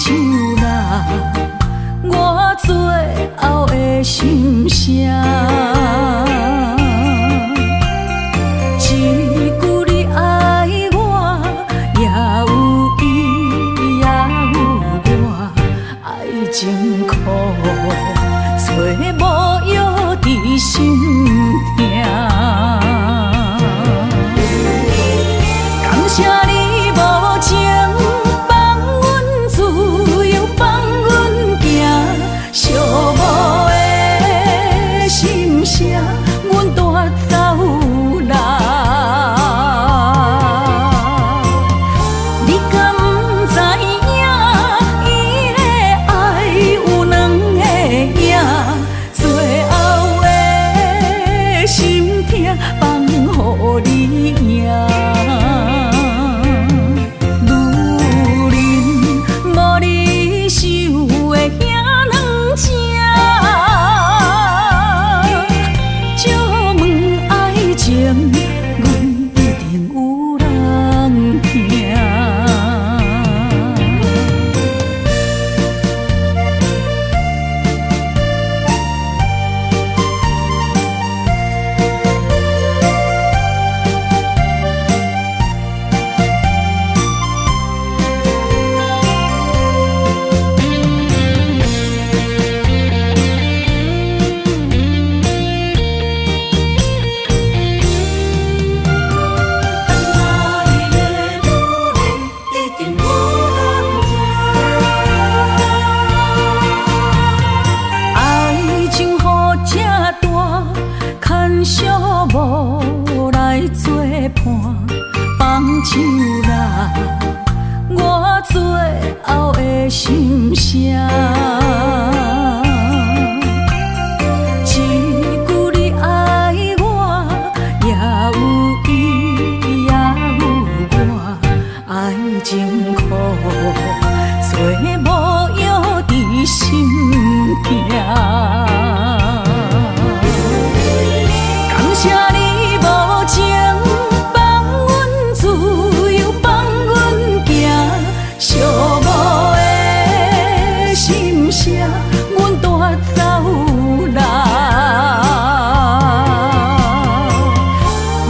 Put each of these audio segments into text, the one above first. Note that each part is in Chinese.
手啦，我最后的心声。一句你爱我，也有伊也有我，爱情苦，找无药伫心痛。感谢你无情，放阮自由，放阮行，寂寞的心声，阮带走啦。你敢不知影，伊的爱有两个影，最后的心痛放予你赢。无来作伴，放手啦，我最后的心声。一句你爱我，也有伊也有我，爱情苦，找无药伫心痛。谢你无情，放阮自由，放阮行，寂寞的心声，阮带走啦。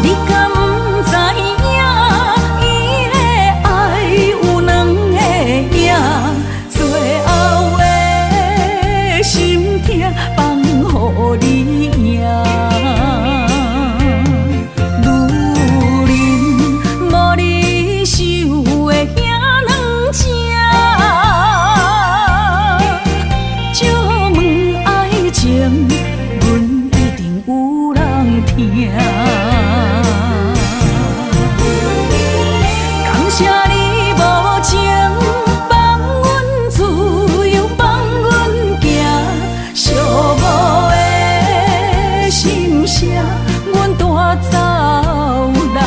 你敢不知影，伊的爱有两个影，最后的心痛放予你赢。感谢你无情，放阮自由，放阮行，寂寞的心声，阮带走啦。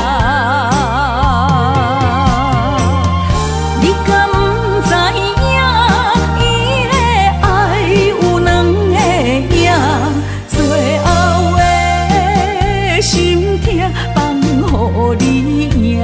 你敢不知影，伊的爱有两个影，最后的心痛放予你赢。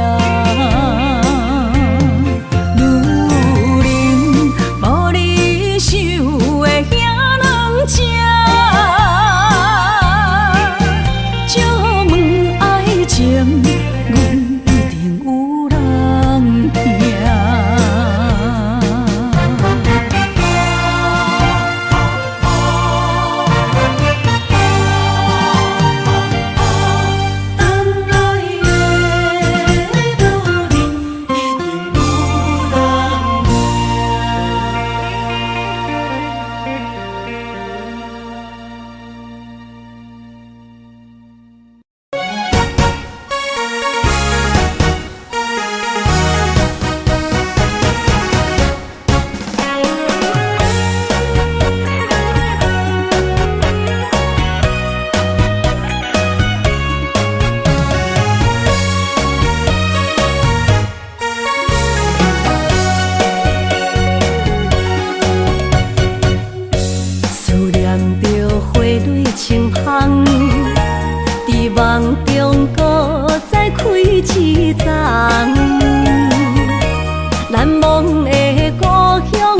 梦中搁再开一丛，难忘的故乡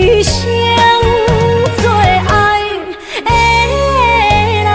一生最爱的人。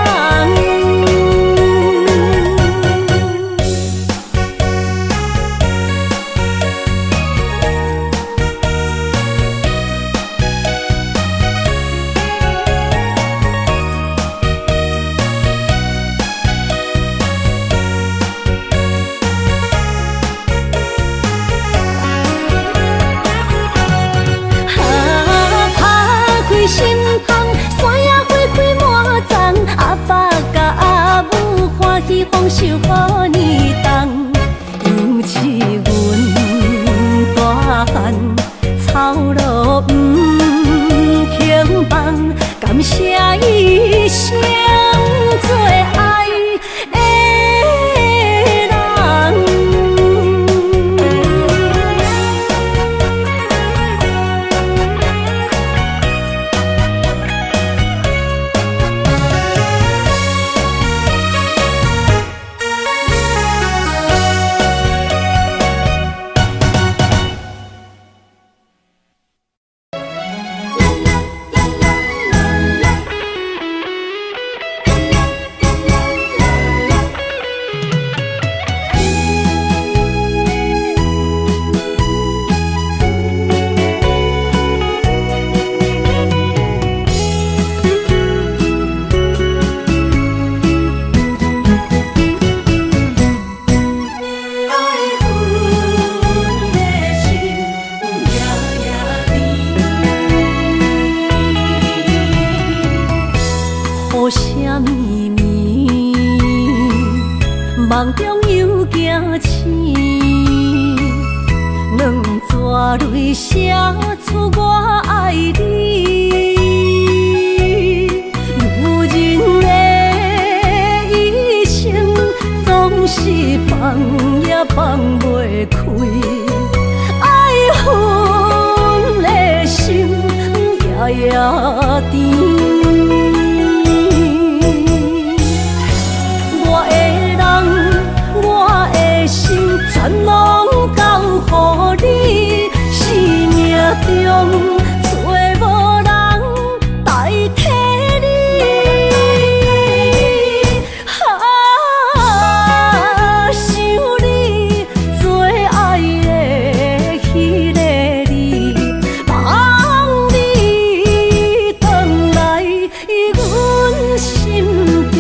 心痛，山野花开满丛，阿爸甲阿母欢喜丰收好年冬，尤是阮大汉操劳不轻放，感谢一生最爱的人。雨啥绵绵，梦中又惊醒，两撮泪写出我爱你。如今的一生，总是放也放袂开，爱恨的心夜夜甜。全拢交乎你，生命中找无人代替你。想你最爱的迄个你，望你回来阮心边。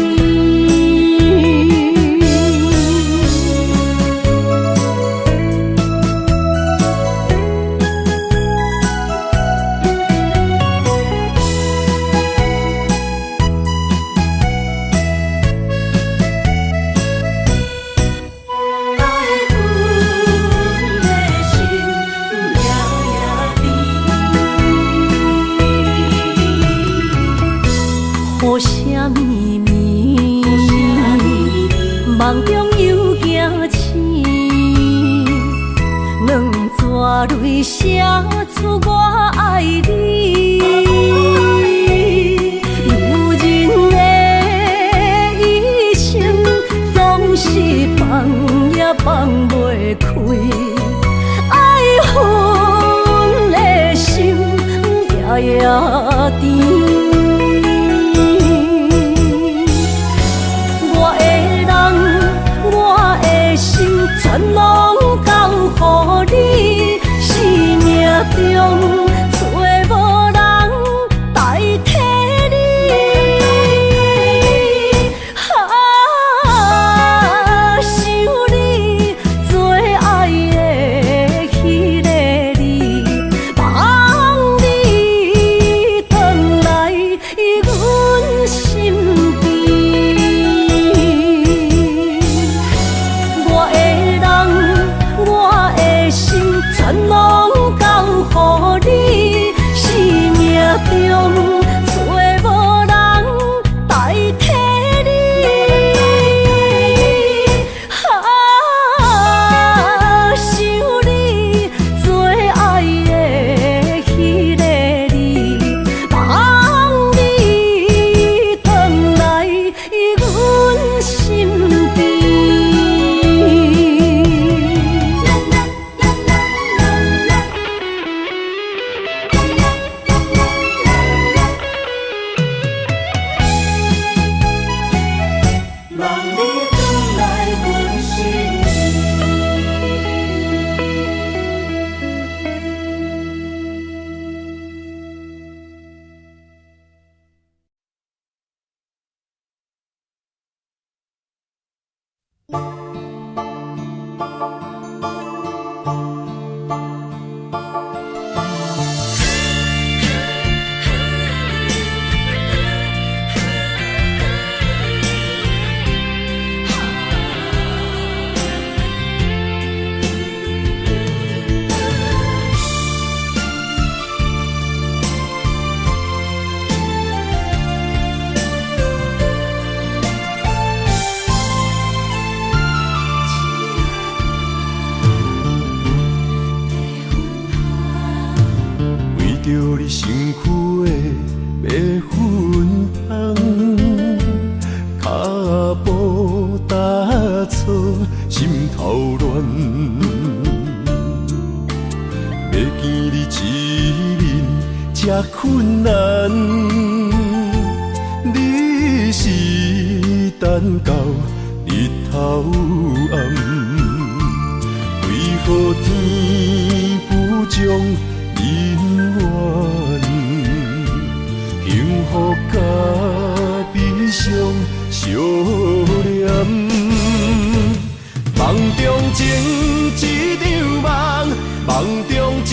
雨啥绵绵，梦中又惊醒，两撮泪写出我爱你。如今的一生，总是放也放袂开，爱恨的心夜夜甜。全拢交乎你，生命中找无人代替你。想你最爱的迄个你，望你回来着你身躯的白粉红，脚步踏错，心头乱。要见你一面这困难，你是等到日头暗，为何天不将人怨？幸福甲悲伤相连，梦中情一场梦，梦中情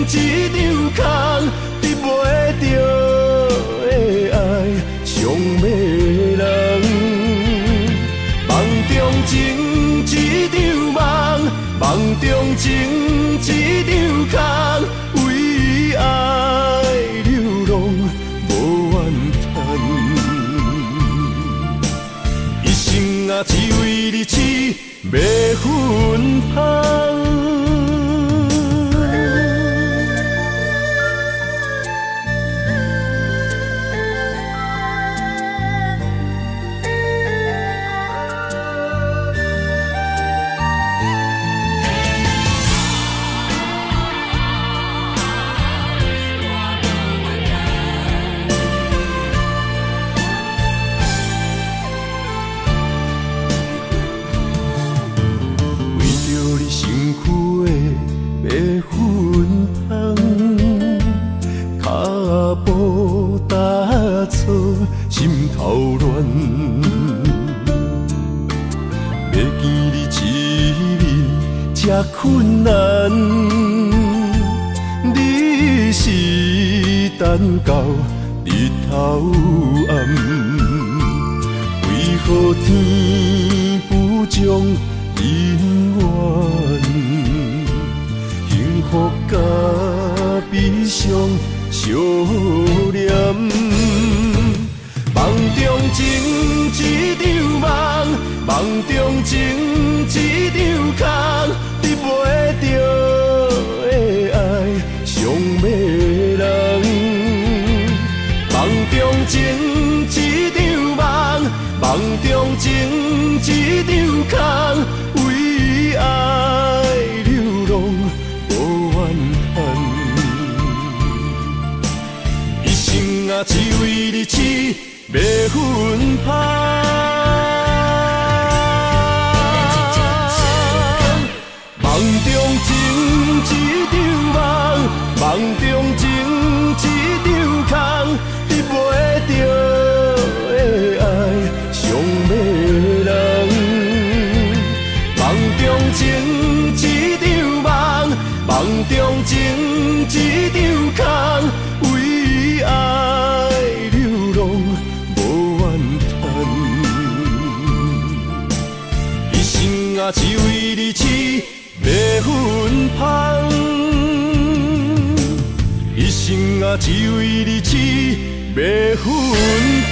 一场空，得袂着的爱上迷人。梦中情一场梦，梦中情一场空，为爱流浪无怨叹，一生啊只为你痴迷粉香。心头乱，要见你一面这困难，你是等到日头暗，为何天不将人怨？幸福甲悲伤相连。梦中情一场梦，梦中情一场空，得袂着的爱上迷人。梦中情一场梦，梦中情一场空，为爱流浪无怨叹，一生啊只为你痴迷粉香。梦中情一场梦，梦中情一场空，得袂着的爱上迷人。梦中情一场梦，梦中情一场空，为爱流浪无怨叹，一生啊只为你痴迷粉香，一生啊只为你痴迷粉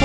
香。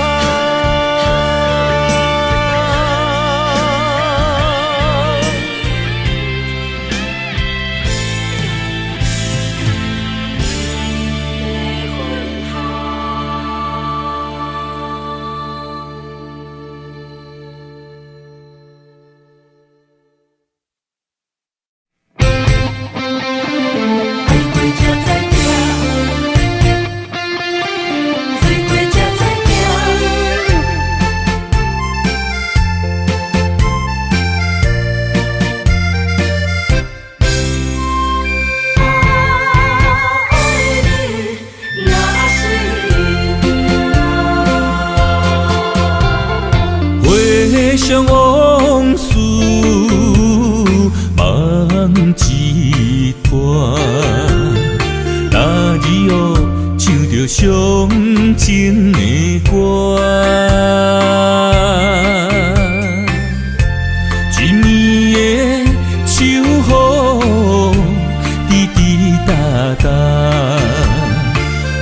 想往事梦一段，那日哦唱着伤情的歌，一年的秋雨滴滴答答，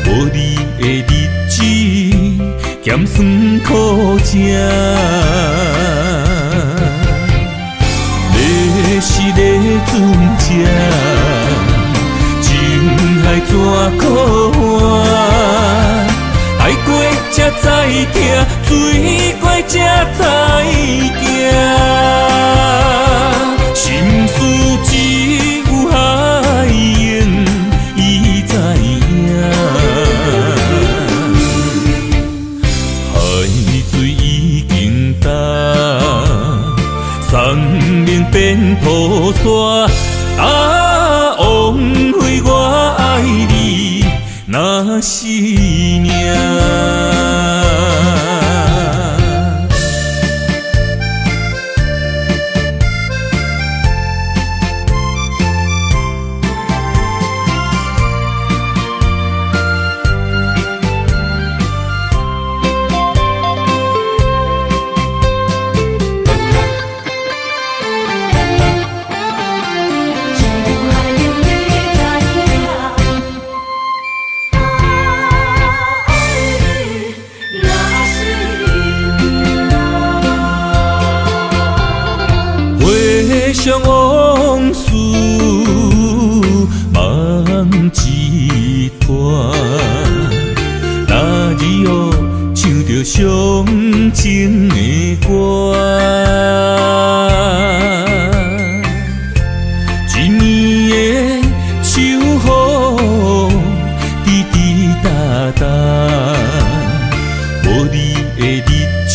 无你的日子咸酸苦吃。是咧船只，情海怎苦换，爱过才知疼，水怪才知行。心事只有海燕伊知影，海水已经干，山明变土沙。啊，枉费我爱你那是命。回想往事，梦一段。那日后唱着伤情的歌，一年的秋雨滴滴答答，无你的日子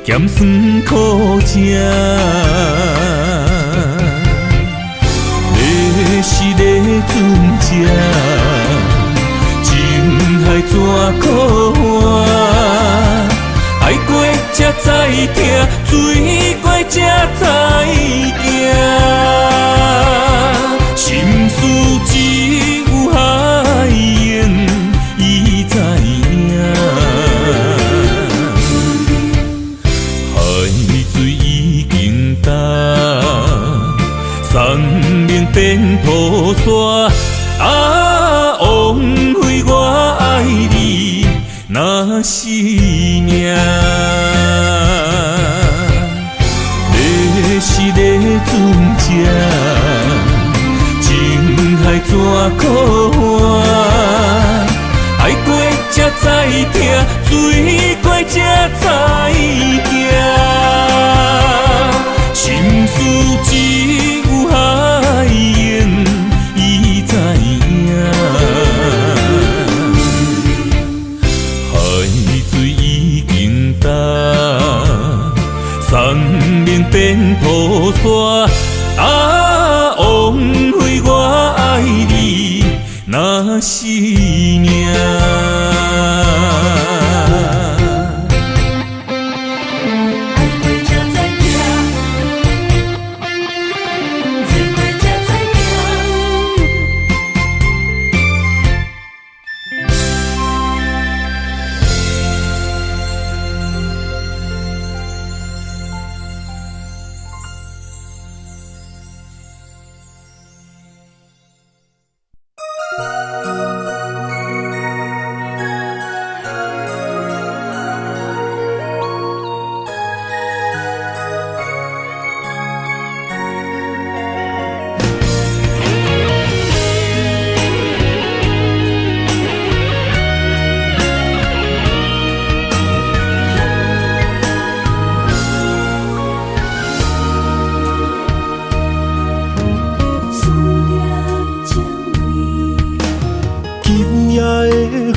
咸酸苦吃。是个船只，情海怎可换？爱过才知疼，水过才知行。心事只有海燕伊知影，海水已经干。山明变土沙，啊，枉费我爱你那是命。你是个船只，情海怎可换？爱过才知疼，水过才知行。心事只有海燕伊知影，海水已经干，山明变土沙。啊，枉费我爱你那是命。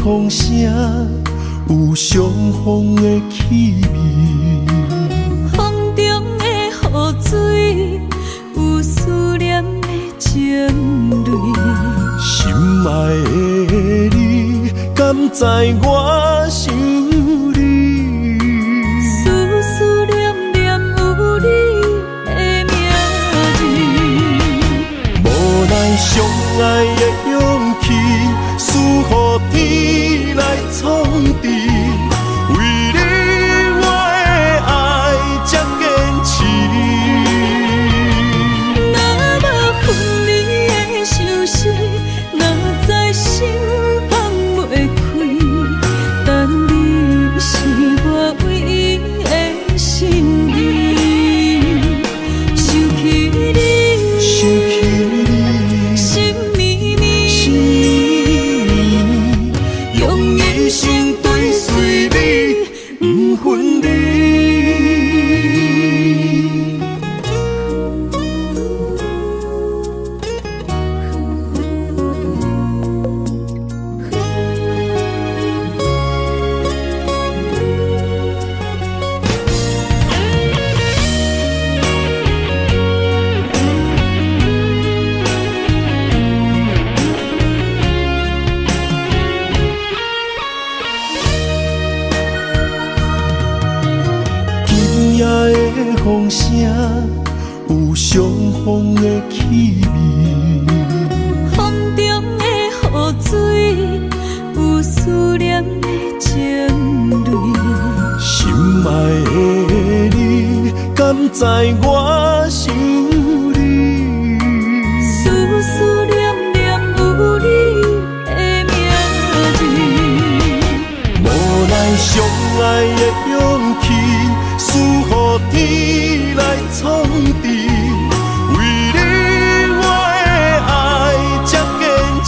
风声有相逢的气味，风中的雨水有思念的情泪。心爱的你，敢知我想你？思念念有你的名字，无奈相爱的勇气，输予天来创治。为你我的爱才坚持。若无分离的相思，哪知心放袂开。但你是我唯一的心意，想起你，心绵绵。有相逢的气味。风中的雨水，有思念的情泪。心爱的你，敢知我想你？思思念念有你的名字。无奈相爱的勇气，输予天来创治。为你我的爱才坚持。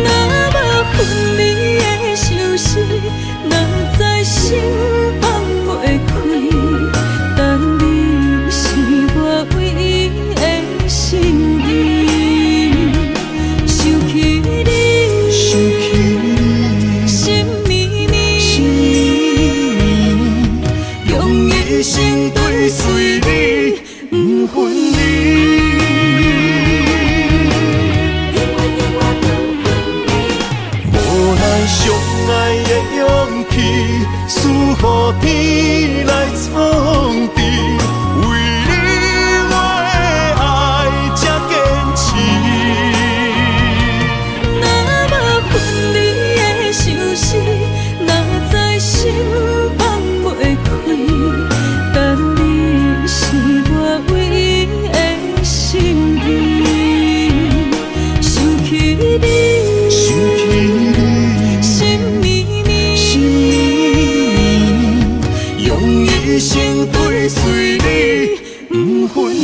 若无分离的相思，哪知心放袂开。但你是我唯一的心意，想起你，想起你，心绵绵，心用一生追随你，不分离。无奈相爱的勇气，输予天来创治。为你我的爱才坚持。若无分离的相思，哪知心放袂开。但你是我唯一的心意，想起你，想起你，心绵绵，心用一生追随你，不分离。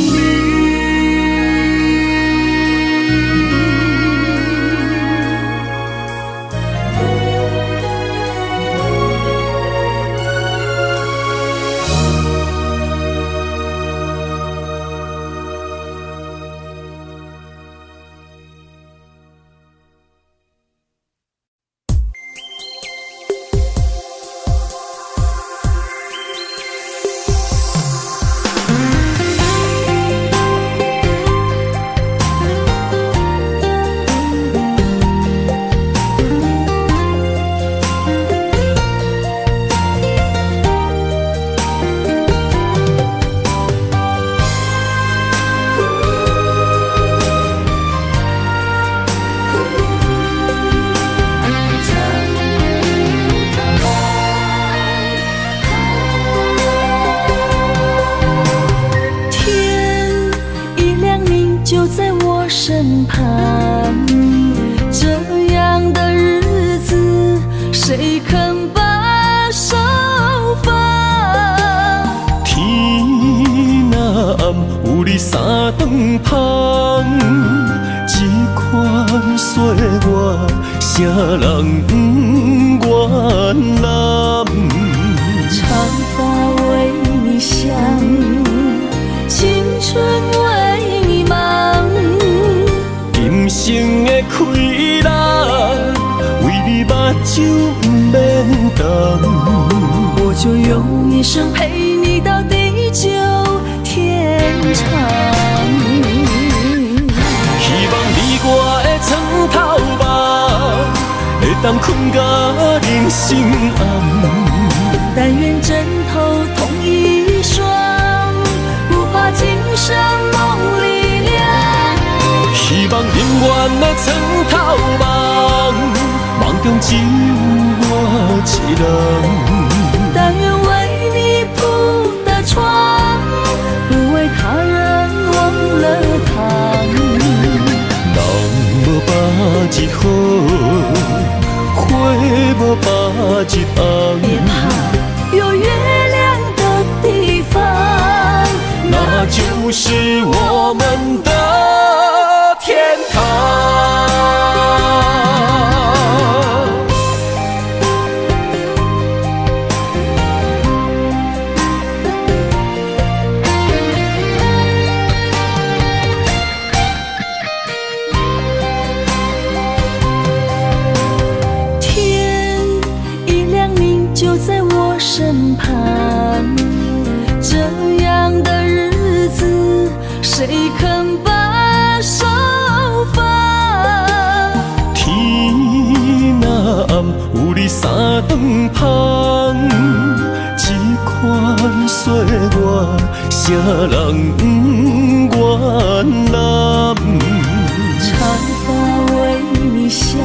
身旁，这样的日子，谁肯把手放？天若暗，有你三顿香，这款岁月，啥人不原谅？长发为你香，青春为你忙。今生的快乐，为你目睭不免干。我就用一生陪你到地久天长。希望你我的床头梦，会当困到人生暗。但愿枕头同一双，不怕今生梦里凉。希望永远的床头梦，梦中只有我一人。但愿为你铺的床，不为他人忘了躺。人无把日好，花无把日红。别怕，有月亮的地方，那就是我们的天堂。天一亮，你就在我身旁，这样的日子，谁啥人不原谅？长发为你香，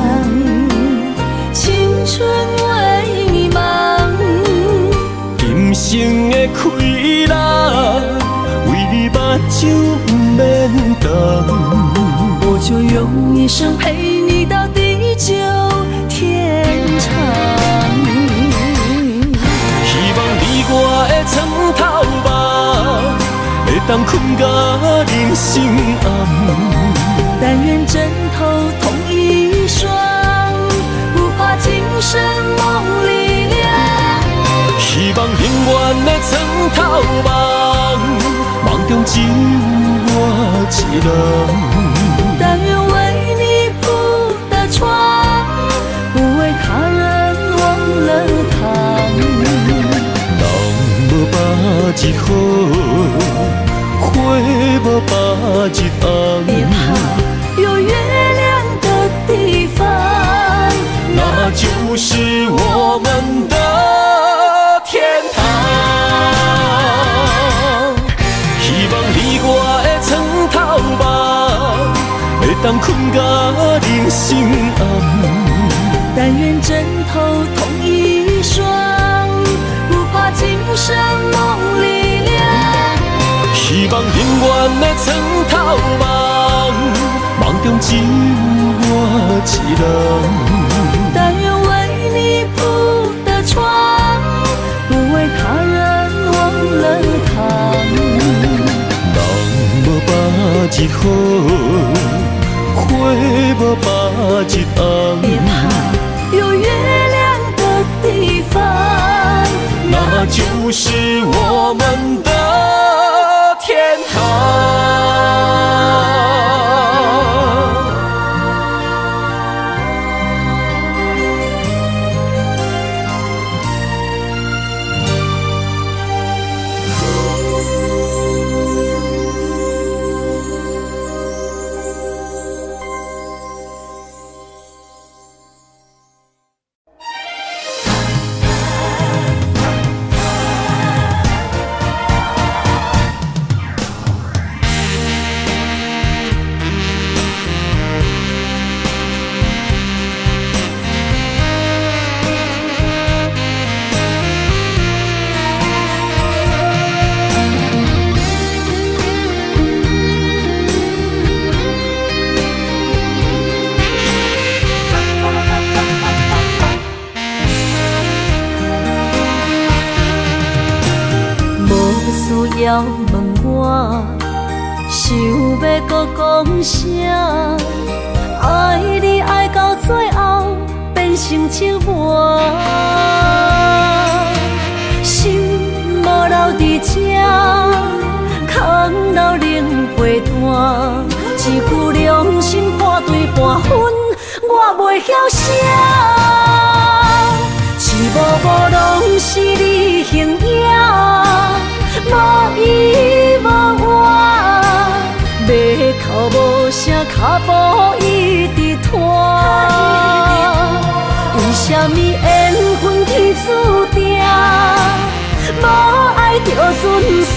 青春为你忙。今生的快乐，为你目睭不免干。我就用一生陪你到地久天长。希望你我的床头梦，会当困到人生暗。但愿枕头同一双，不怕今生梦里凉。希望永远的床头梦，梦中只有我一人。但愿为你铺的床，不为他人忘了躺。人无百日好，花无百日红。别怕有月亮的地方，那就是我们的天堂。希望你我的床头梦，会当困到人生暗。但愿枕头同一双，不怕今生梦里凉。希望永远的床头梦，梦中只有我一人。但愿为你铺的床，不为他人忘了躺。人无百日好，花无百日红。别怕有月亮的地方，那就是我们的天堂。要问我，想要搁讲啥？爱你爱到最后变成寂寞，心无留伫这，空留冷陪伴。一句良心半对半分，我袂晓写。一幕幕拢是你形影。无依无我，要哭无声，脚步一直拖。为什么缘分天注定，无爱就准线？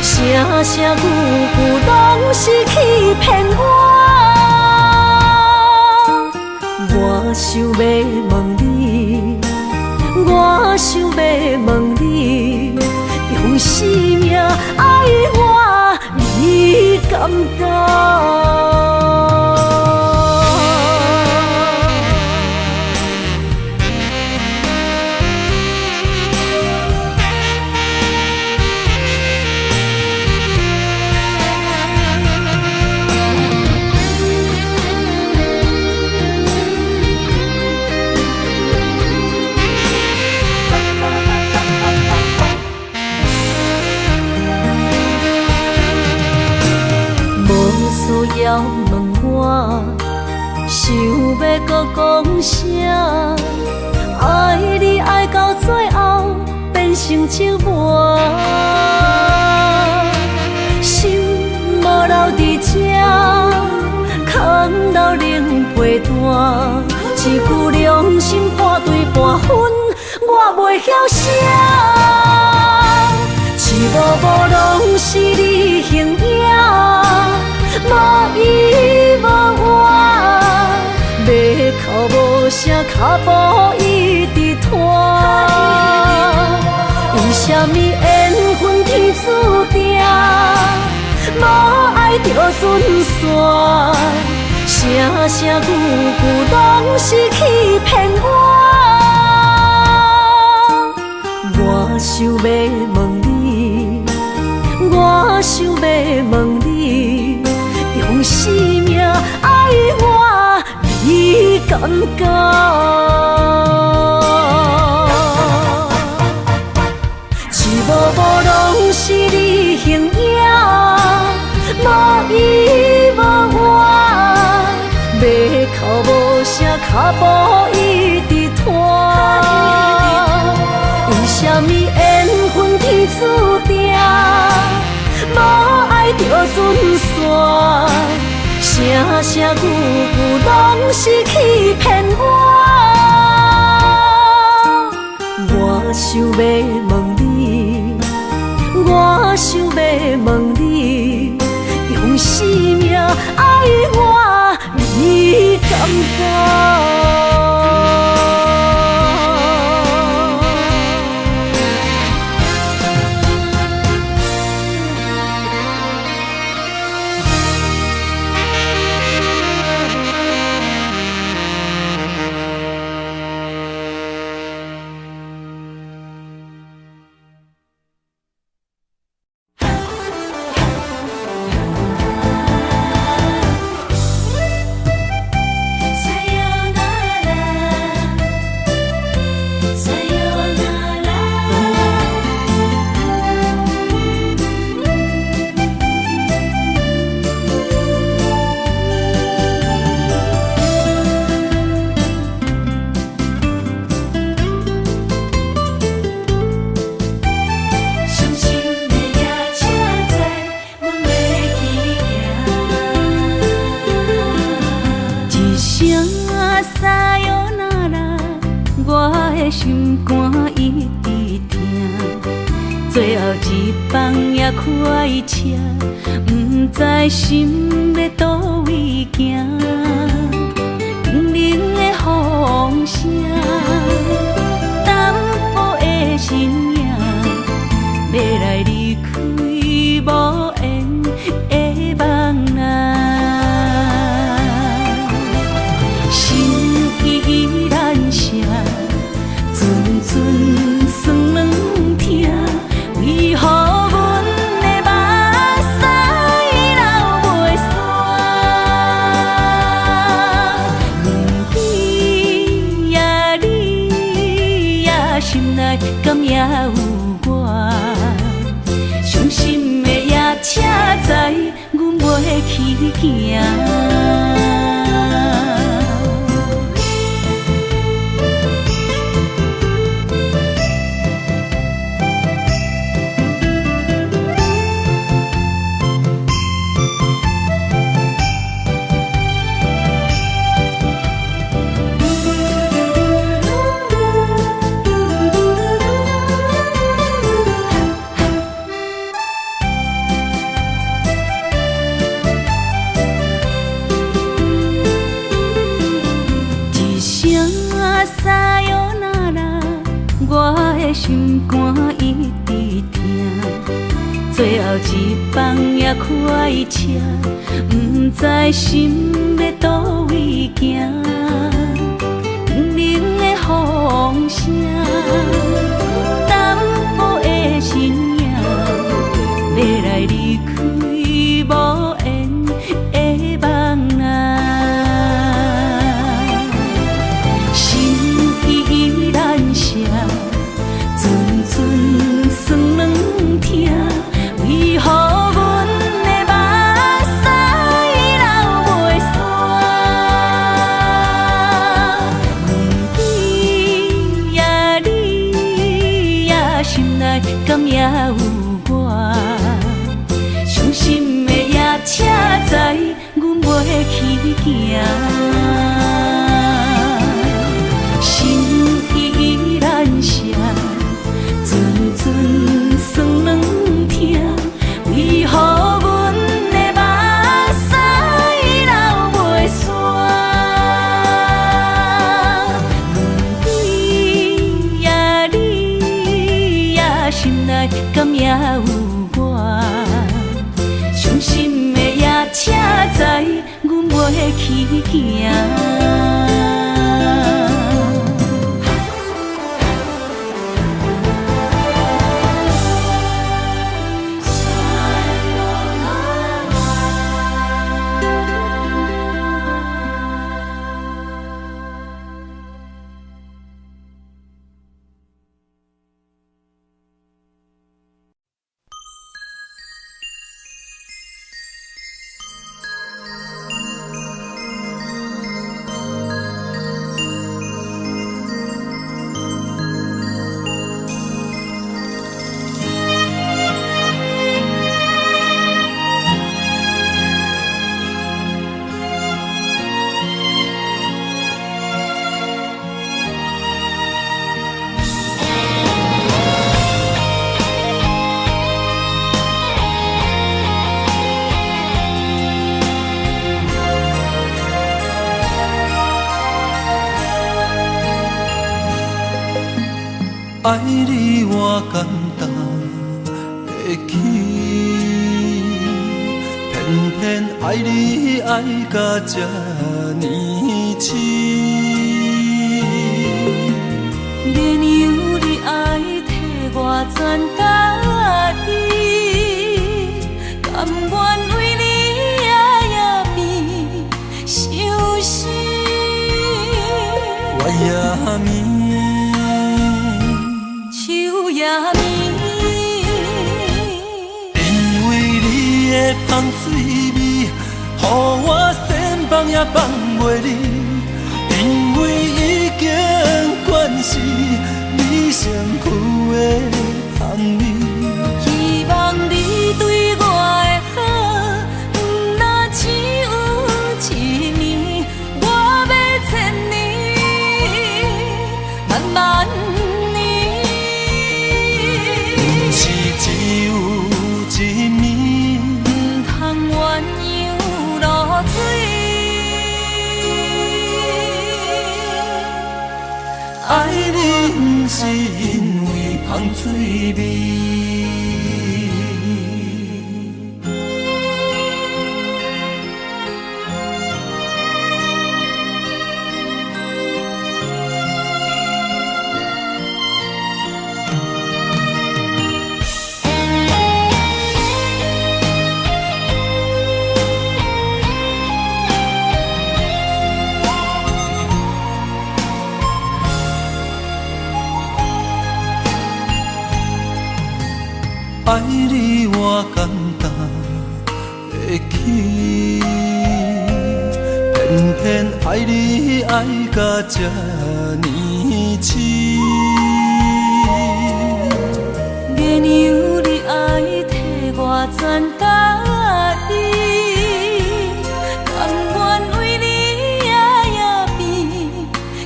声声句句拢是欺骗我。我想要问你，我想要问你。用生命爱我，你敢当？要问我，想要搁讲啥？爱你爱到最后变成寂寞，心无留伫这，空留冷陪伴。一句良心半对半分，我袂晓写。一幕步步拢是你形影，无依无我，要哭无声，脚步一直拖。为什么缘分天注定，无爱就准线？声声句句拢是欺骗我。我想要问你，我想要问你，用生命爱我，你敢讲？一步步拢是你形影，无依无我，要哭无声，脚步一直拖。为什么缘分天注定，无爱就准线？声声句句拢是欺骗我。我想要问你，我想要问你，用生命爱我，你敢讲？心肝一直疼，最后一放也开车，不知心要倒位行。冷冷的风声，淡薄的身影，要来离开无缘的梦啊，心依然声。阵阵酸软疼，为何阮的目屎流袂煞？不知呀你呀心内敢也有我？伤心的夜车载，阮袂去行。心肝一直疼，最后一放也开车，不知心要倒位行。冷冷的风声，淡薄的身影，要来离开无缘的梦啊，心依然声。阵阵酸软疼，为何阮的目屎流袂煞？不知呀你呀心内敢也有我？伤心的夜车载，阮袂去行。心依然声。阵阵酸软去行。爱你我简单会起，偏偏爱你爱到这呢深。免由你爱替我全家己，甘愿为你夜夜变伤心。我也眠。因为你的香水味，予我先放也放袂离。因为已经惯是你身躯的香味。希望你对我的好，不若只有一年，我要千年，慢慢。只有一年，不通鸳鸯落水。爱你不是因为香水味。爱你我简单会起，偏偏爱你爱到这呢深。免由你爱替我全家己，甘愿为你夜夜变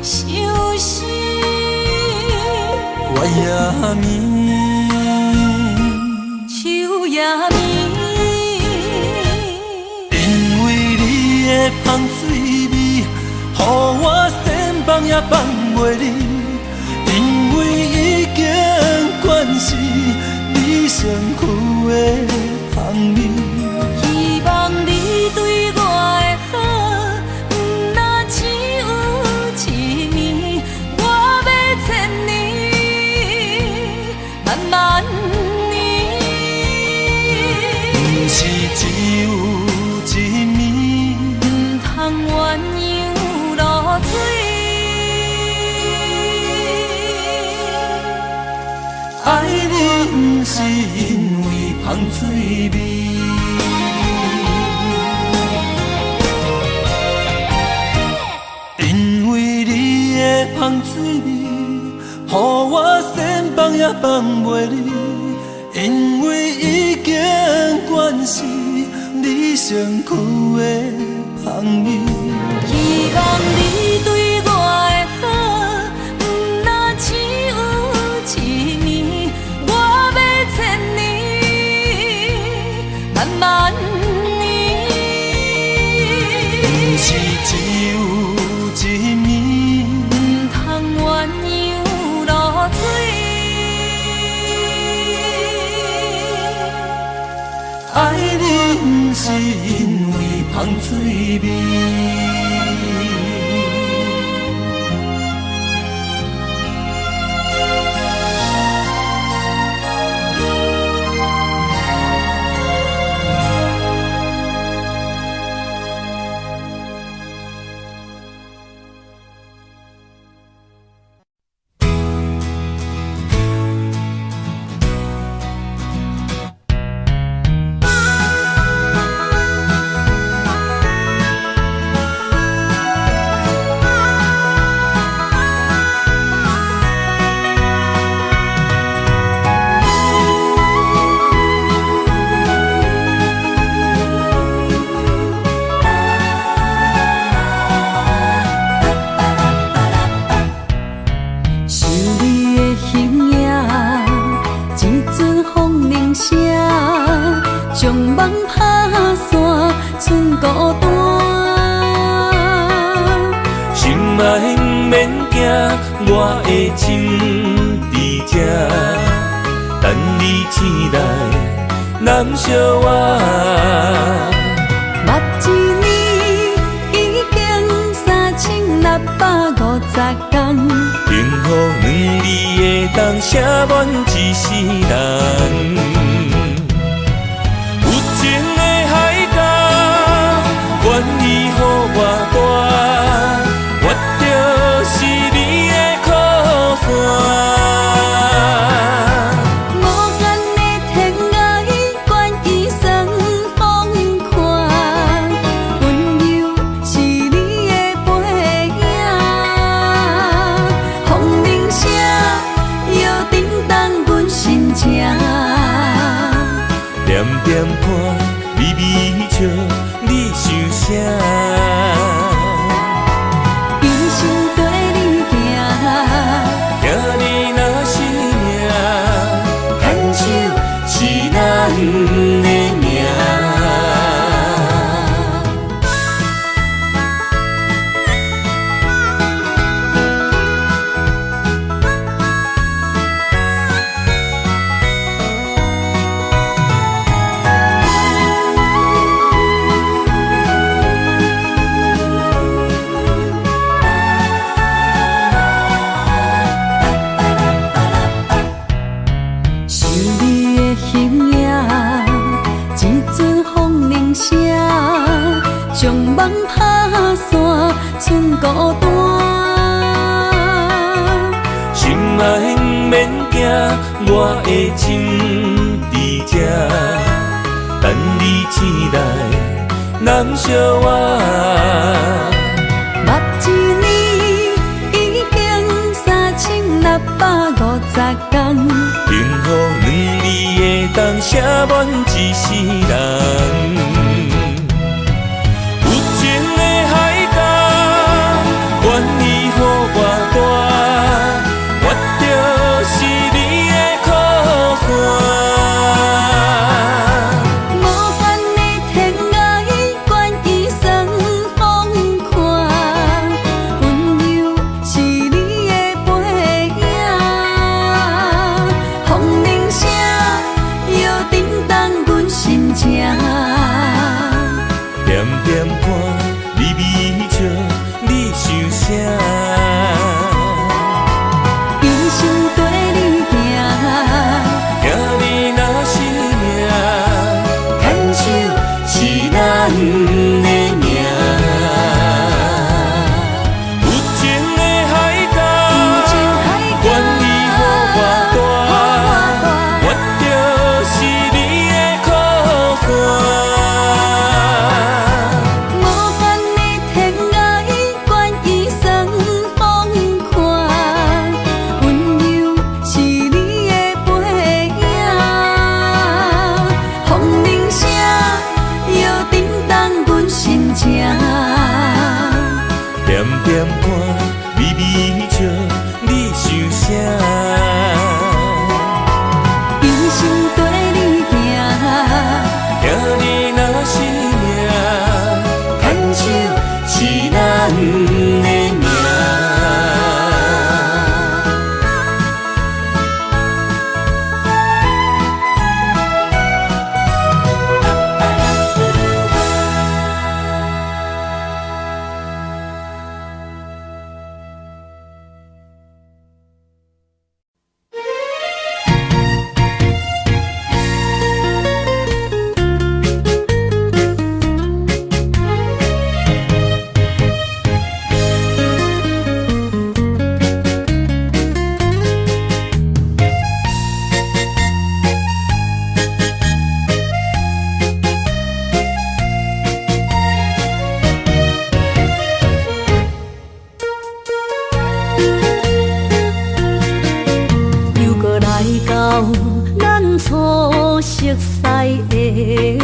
伤心。我也眠。因为你的香水味，予我先放也放袂离。因为已经惯是你身躯的香味。希望你对我的好，不若只有一年，我要千年，慢慢。是只有一年，不通鸳鸯落水。爱你不是因为香水味。因为你的香水味，予我先放也放袂离。因为已经惯是你身躯的香味。希望你对我的好，不若只有一年，我要千年，慢慢年。不是只有一年，不通鸳鸯落水。爱你阮是因为芳水味。我的心伫这，等你醒来，难相我。目一年已经3650天，幸福两字的当写满一世人。有情的海角，愿意予我带，我就是你的靠山。无限的天涯，愿意算风看，温柔是你的背影。风铃声摇叮当阮心情，点点看，微微笑，你想啥？一生跟你行，行你若是命，牵手是咱的命。想你的形影，一阵风铃声，将梦打散，剩孤单。心爱免惊，我的心伫这，等你醒来，难相我。目一年已经3650天，幸福两字的当写满一世人。有情的海角，愿意予我带，我就是你的靠山。无限的天涯，愿意算风看，温柔是你的背影。风铃声摇叮当阮心情。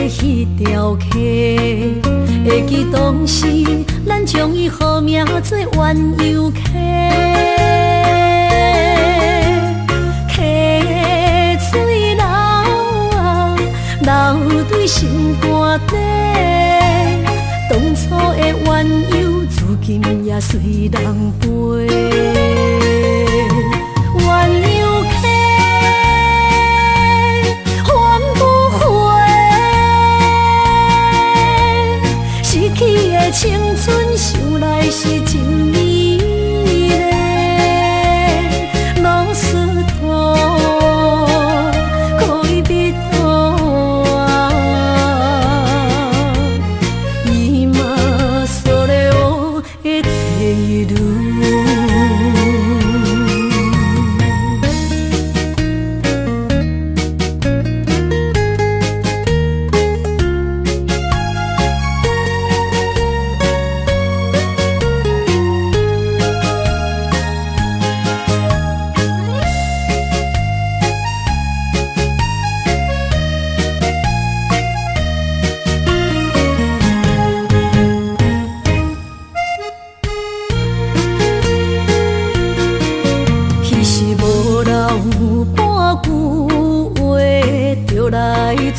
迄条溪，会记当时咱将伊号名做鸳鸯溪。溪水流啊，流对心肝底。当初的鸳鸯，如今也随人飞。鸳鸯溪，还不回。逝去的青春，想来是真美丽。老师徒，可以比途啊，伊嘛所了的地路。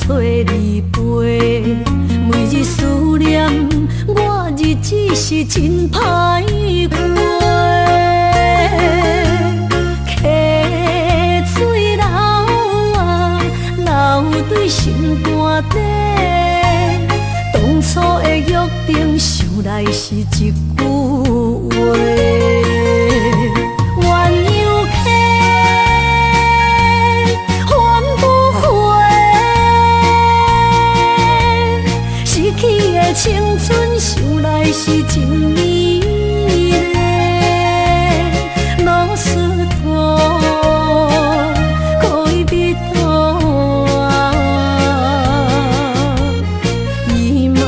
找你陪，每日思念，我日子是真歹过。溪水流啊，流对心肝底。当初的约定，想来是一句话。青春想来是真美丽，老师徒可以比途啊，伊嘛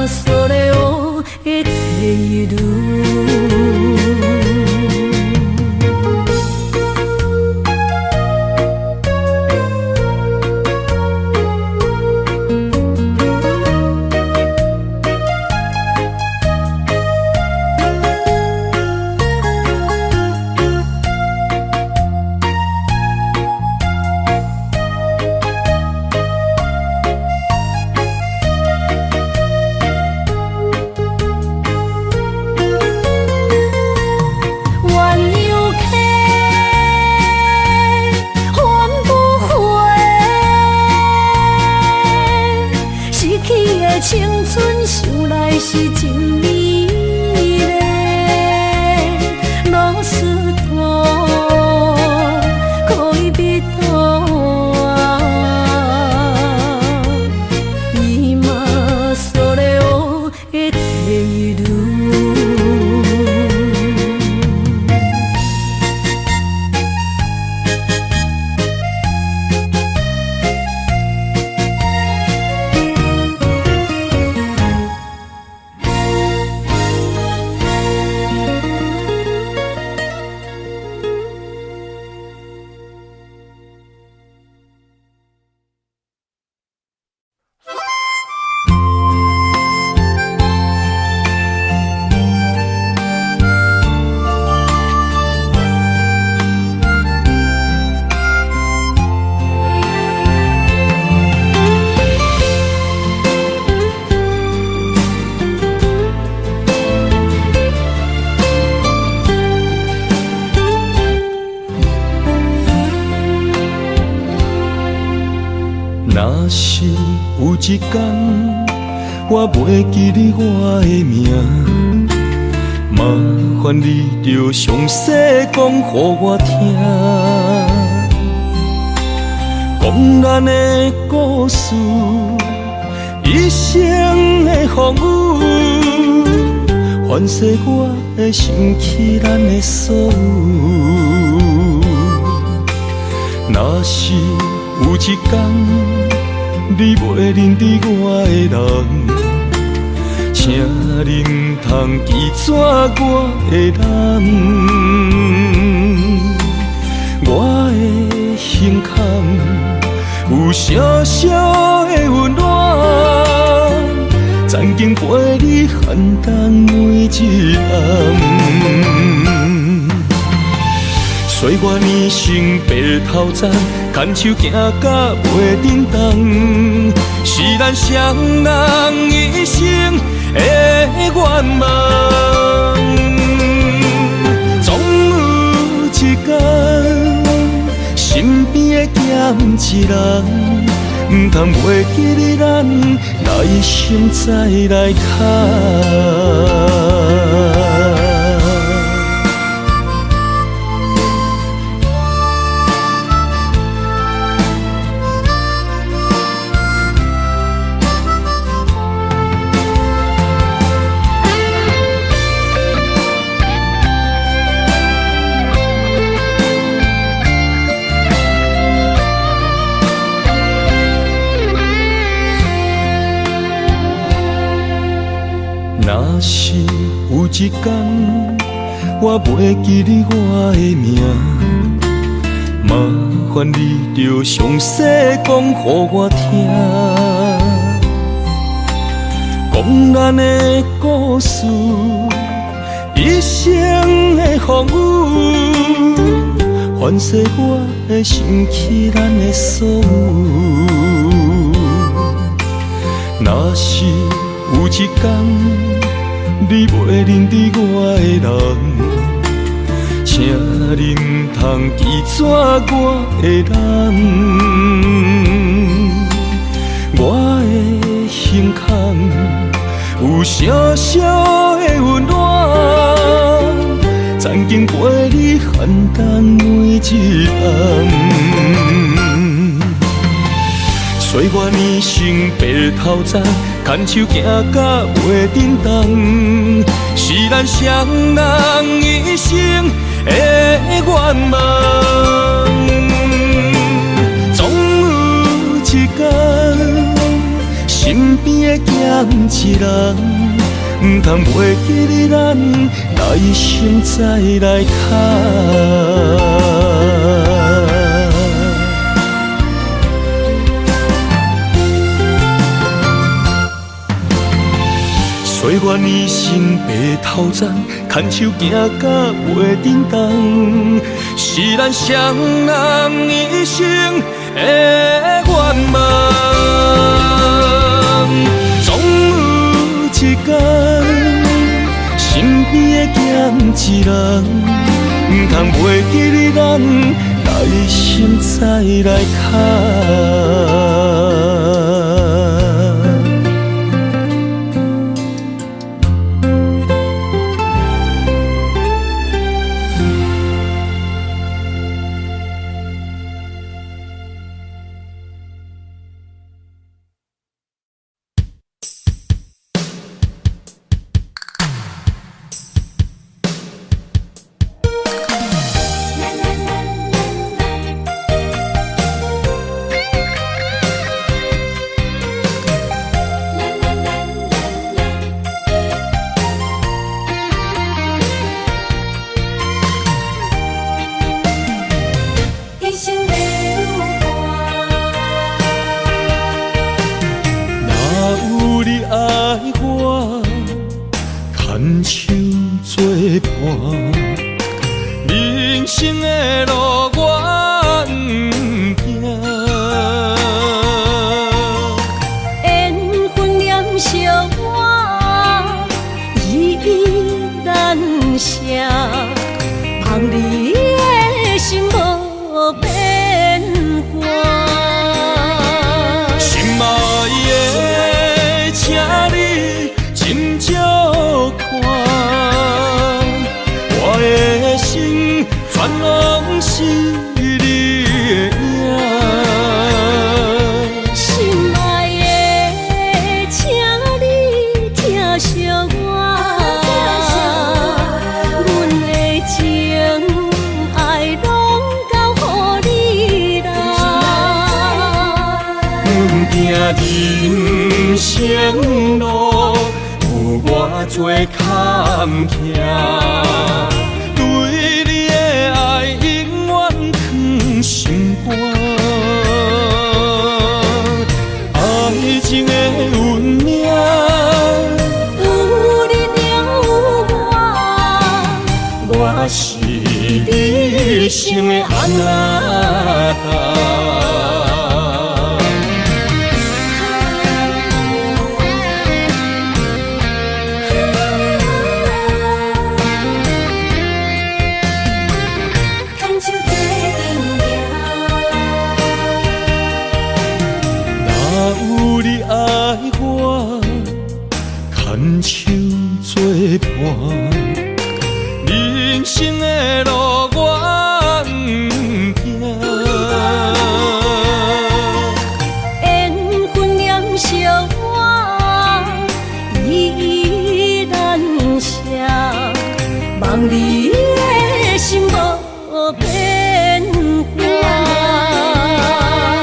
所了的地路。青春想来是真美丽，老师徒可以比途啊，伊嘛所了的地路。若是有一天我袂记你我的名，麻烦你着详细讲予我听，讲咱的故事，一生的风雨，反噬我的想起咱的所有。若是有一天你袂认得我的人，请你唔通记住我的人。我的胸坎有小小的温暖，我年生白头鬃，牵手行到袂振动，是咱双人一生的愿望。总有一天，身边的咸一人，唔通袂记你咱来生再来谈。若是有一天我袂记你我的名，麻烦你着详细讲予我听，讲咱的故事，一生的风雨，反噬我的心起咱的所有。若是有一天，你袂认得我的人，请你唔通记绝我的人。我的胸腔有小小的温暖，曾经陪你寒冬每一暗。岁月年生白头鬃，牵手行到袂振动，是咱双人一生的愿望。总有一天，身边的咸一人，唔通袂记你咱来生再来谈。岁月年生白头鬃，牵手行到袂振动，是咱双人一生的愿望。总有一天，身边的咸一人，唔通袂记你咱来生再来谈。人生的路我不行，缘分念相我依依难舍，望你的心无变卦。心爱的，请你真少看，我的心全拢是你的影。心爱的，请你疼惜我，阮的情爱拢交予你啦。阮行人生路有偌多坎坷，对你的爱永远藏心肝。爱情的运命，有你了有我，我是你生的安那达。若有你爱我，牵手作伴，人生的路我不惊。缘分念相我依然写，望你的心无变卦。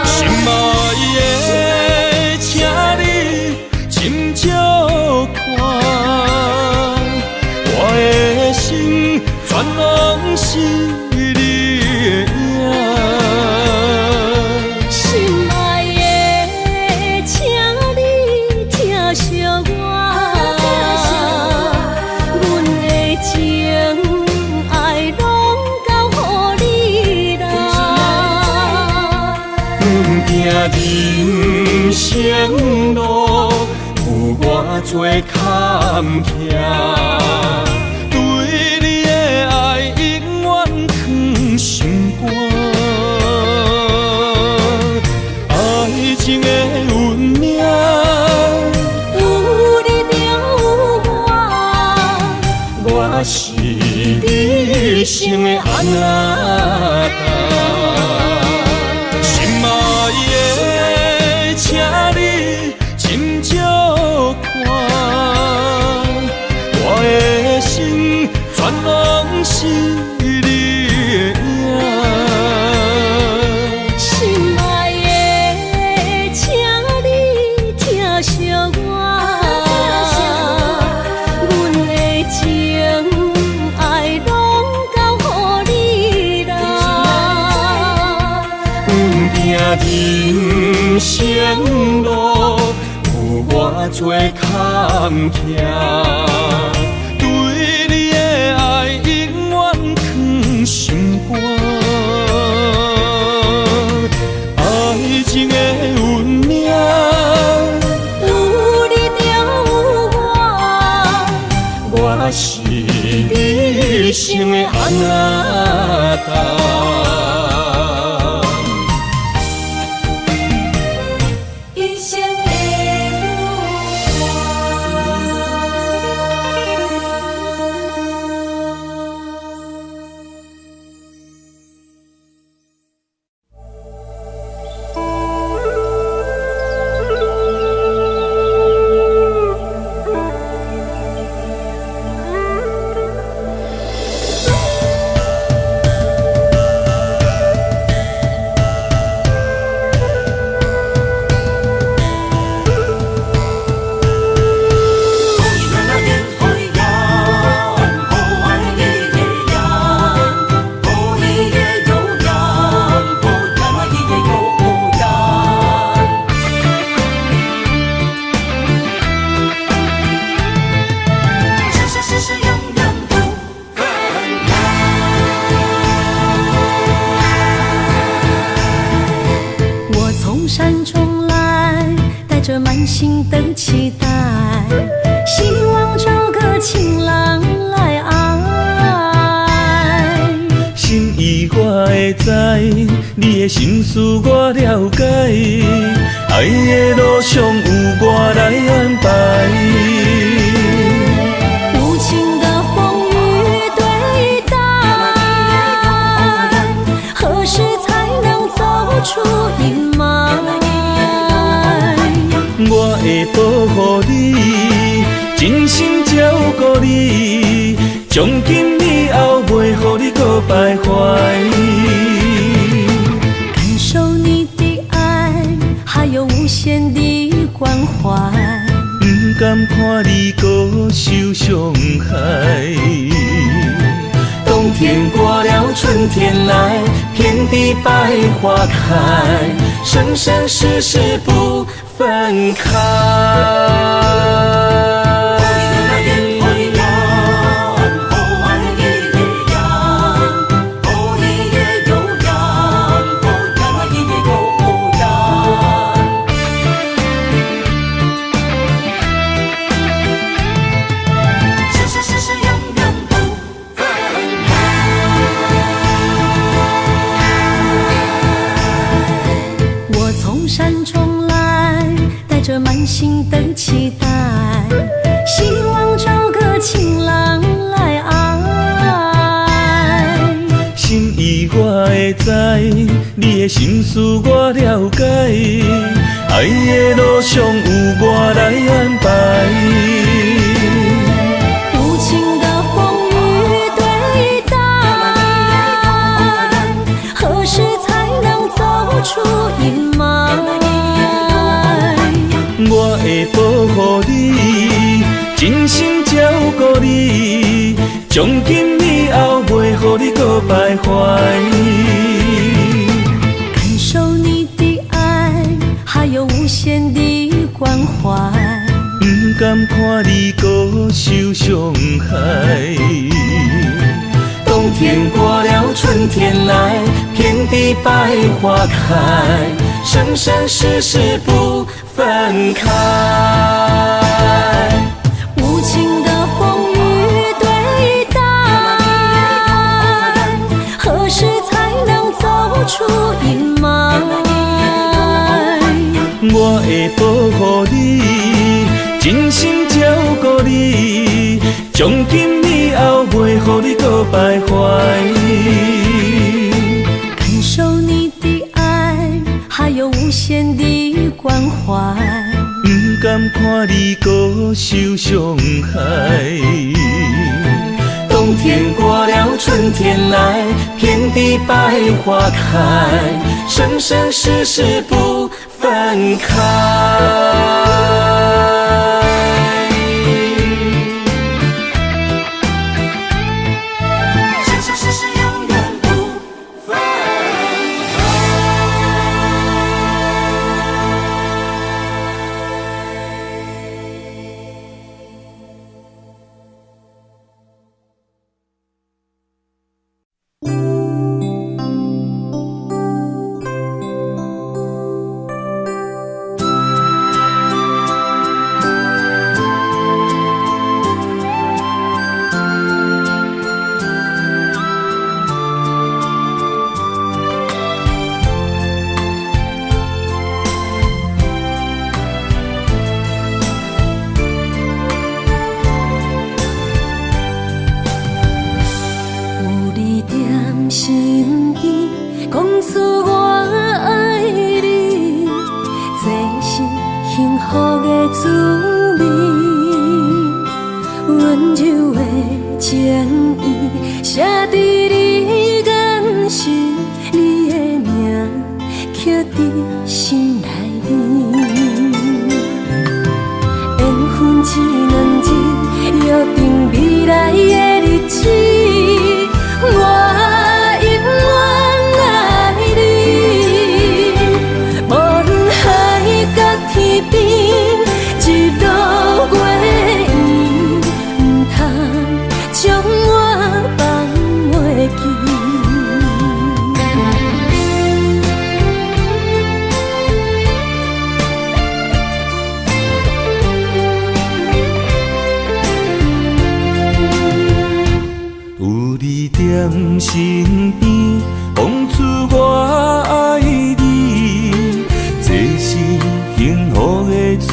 心爱的，请你斟酌看，我的心全拢是你的影。心爱的，请你疼惜我，阮的情爱拢交予你啦。阮行人生路，有偌多坎坷，对你的爱永远藏心肝。爱情的运命，有你就有我，我是你生的安那达。心爱的，请你斟酌看，我的心全拢是你的影。心爱的，请你疼惜我，阮的情爱拢交予你啦。阮行人生路，有偌多坎坷，对你的爱永远藏心肝。爱情的运命，有你就有我，我是你生的安那达。一生的山中来，带着满心的期待，希望找个情郎来爱。心意我会知，你的心思我了解，爱的路上有我来安排。无情的风雨对待，何时才能走出阴霾？我会保护你，真心照顾你，从今以后袂予你搁徘徊。感受你的爱，还有无限的关怀，不甘看你搁受伤害。冬天过了，春天来，遍地百花开，生生世世不分开。着满心的期待，希望找个情郎来爱。心意我会知，你的心思我了解，爱的路上有我来安排。无情的风雨对待，何时才能走出阴霾？我会保护你，真心照顾你，从今以后袂予你搁徘徊。感受你的爱，还有无限的关怀，不甘看你搁受伤害。冬天过了，春天来，遍地百花开，生生世世不分开。无情的风雨对待，何时才能走出阴霾？我会保护你，真心照顾你，从今以后袂予你搁徘徊。感受你的爱，还有无限的关怀，不甘看你搁受伤害。冬天过了，春天来，遍地百花开，生生世世不分开。生生世世永远不分开。心边讲出我爱你，这是幸福的滋味。温柔的情意写在你眼神，你的名刻在心内面。缘分一两日，约定未来的日子。我永远爱你，无论海角天边，一路过缘，唔通将我放袂记。有你在身边，讲出我爱你，这是幸福的滋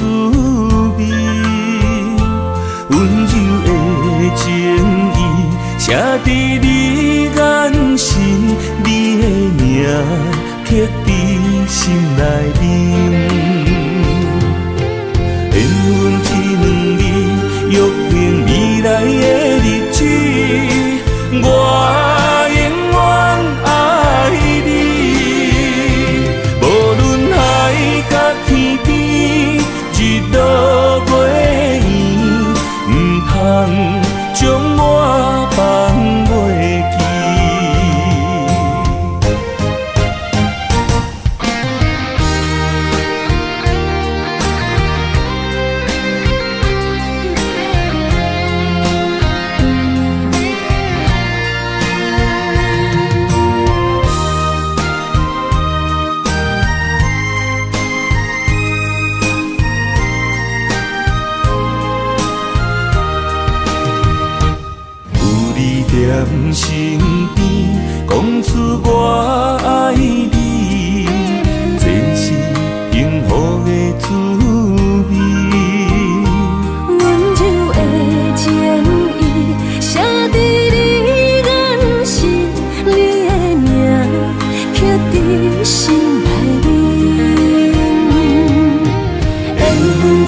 味。温柔的情意写在你眼神，你的名刻在心内面。缘分一两日，约定未来的日子。我永远爱你，无论海角天边，日落过圆，唔通将我放袂记。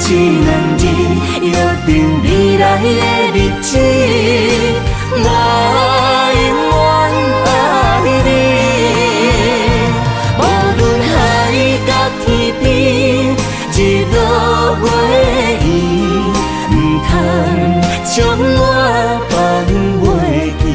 一两日，约定未来的日子，我永远爱你。无论海角天边，日落月圆，不通将我放袂记。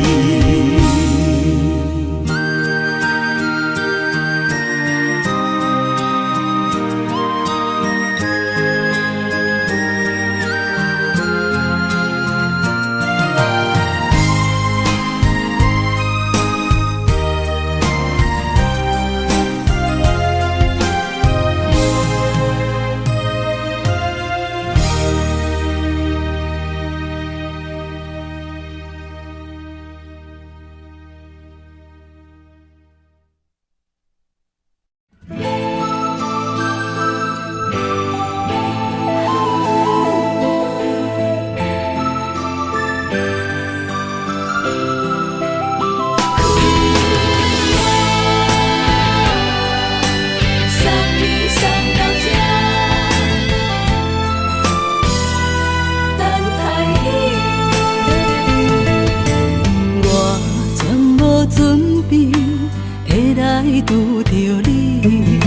拄着你，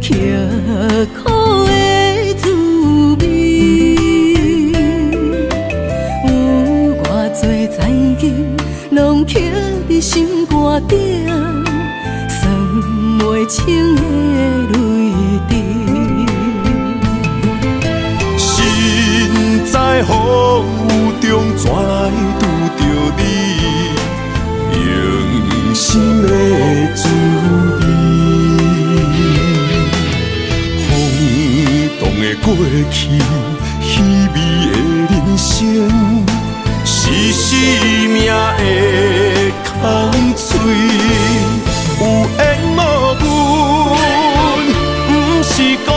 刻苦的滋味，有偌多残景，拢刻伫心肝顶，算袂清的泪滴。心在风雨中，怎来拄着你？用心的滋味，轰动的过去，稀微的人生，是生命的空嘴，有缘无分，不是故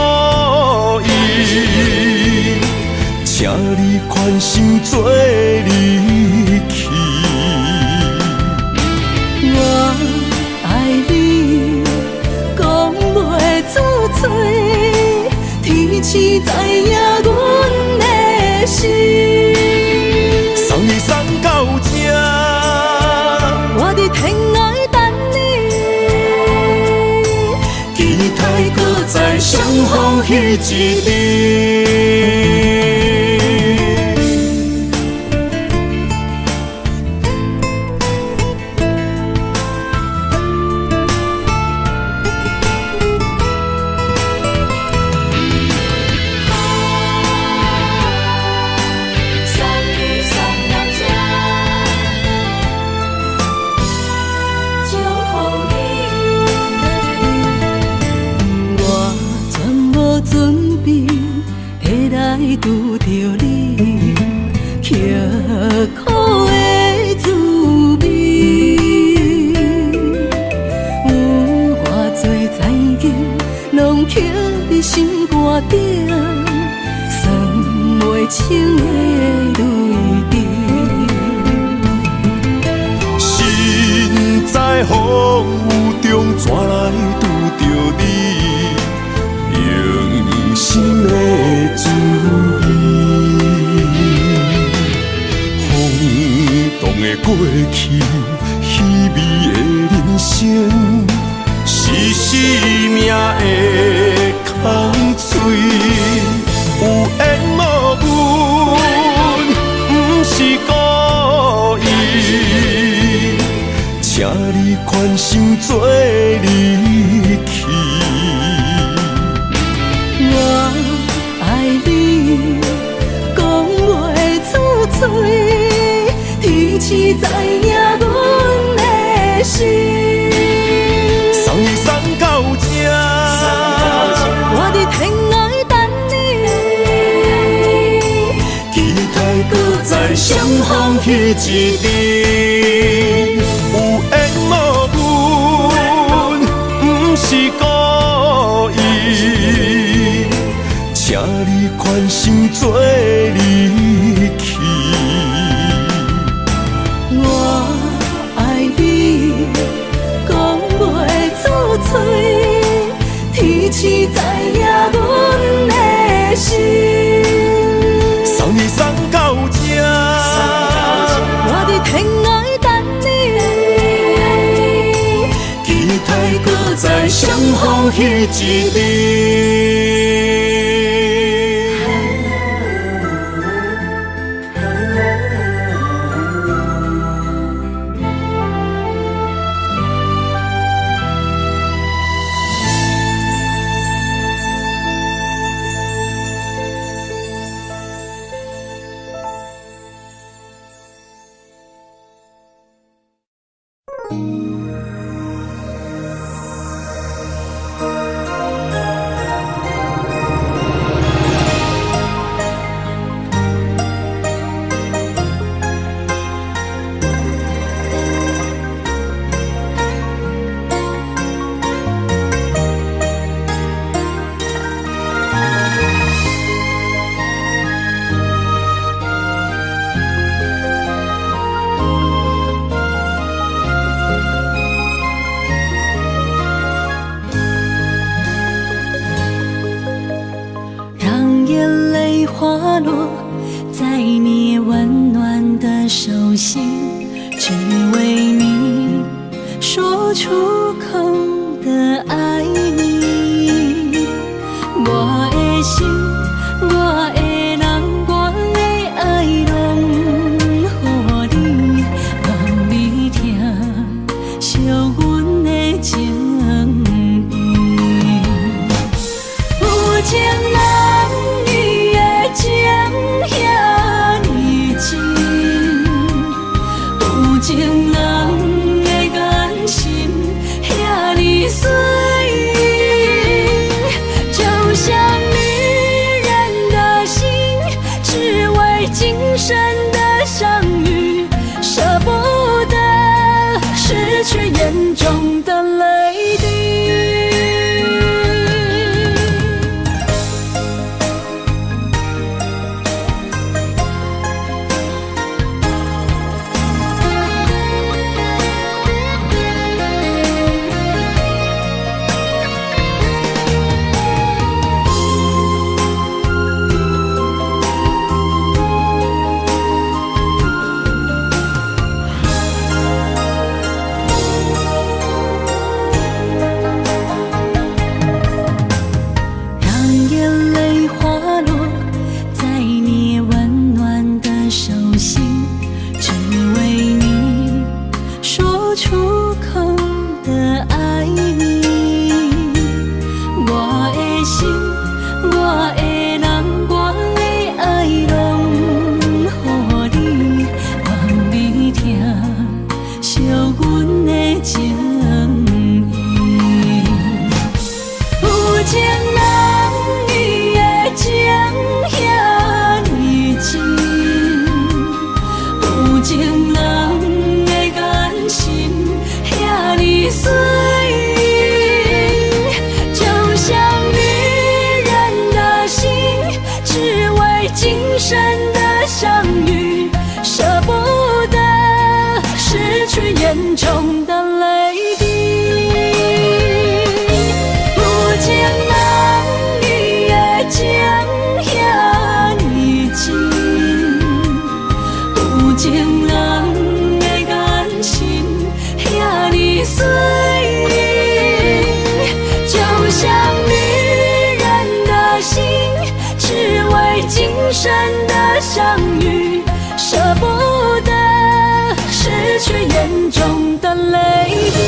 意，请你宽心做离去。我爱你，讲袂出嘴，天赐知影阮的心。送你送到这，我伫天涯等你，期待搁再相逢彼一日。拄着你，刻苦的滋味，有偌多残景，拢刻伫心肝顶，算袂清的泪滴。心在风雨中，怎来拄着你？用心的滋味，轰动的过去，稀微的人生，是生命的空嘴，有缘无分，不是故意，请你宽心做离去。我爱你，讲袂出嘴，天赐知影阮的心。送你送到这，我伫天涯等你，期待搁再相逢彼一日。有缘无分，不是故意，请你宽心做离去。我爱你，讲袂出嘴，天赐知影阮的心。彼一日。让眼泪滑落在你温暖的手心，只为你说出口的爱你。我的心，我的人，我的爱拢予你，望你听惜阮的情意。有情人伊的情遐尼真，有情人的眼神遐尼水，就像女人的心，只为今生的相遇，舍不得失去眼中的泪滴。眼中的泪滴，有情人伊的情遐尼真，有情人的眼神遐尼水，就像女人的心，只为今生的相遇，舍不得失去眼中的泪滴。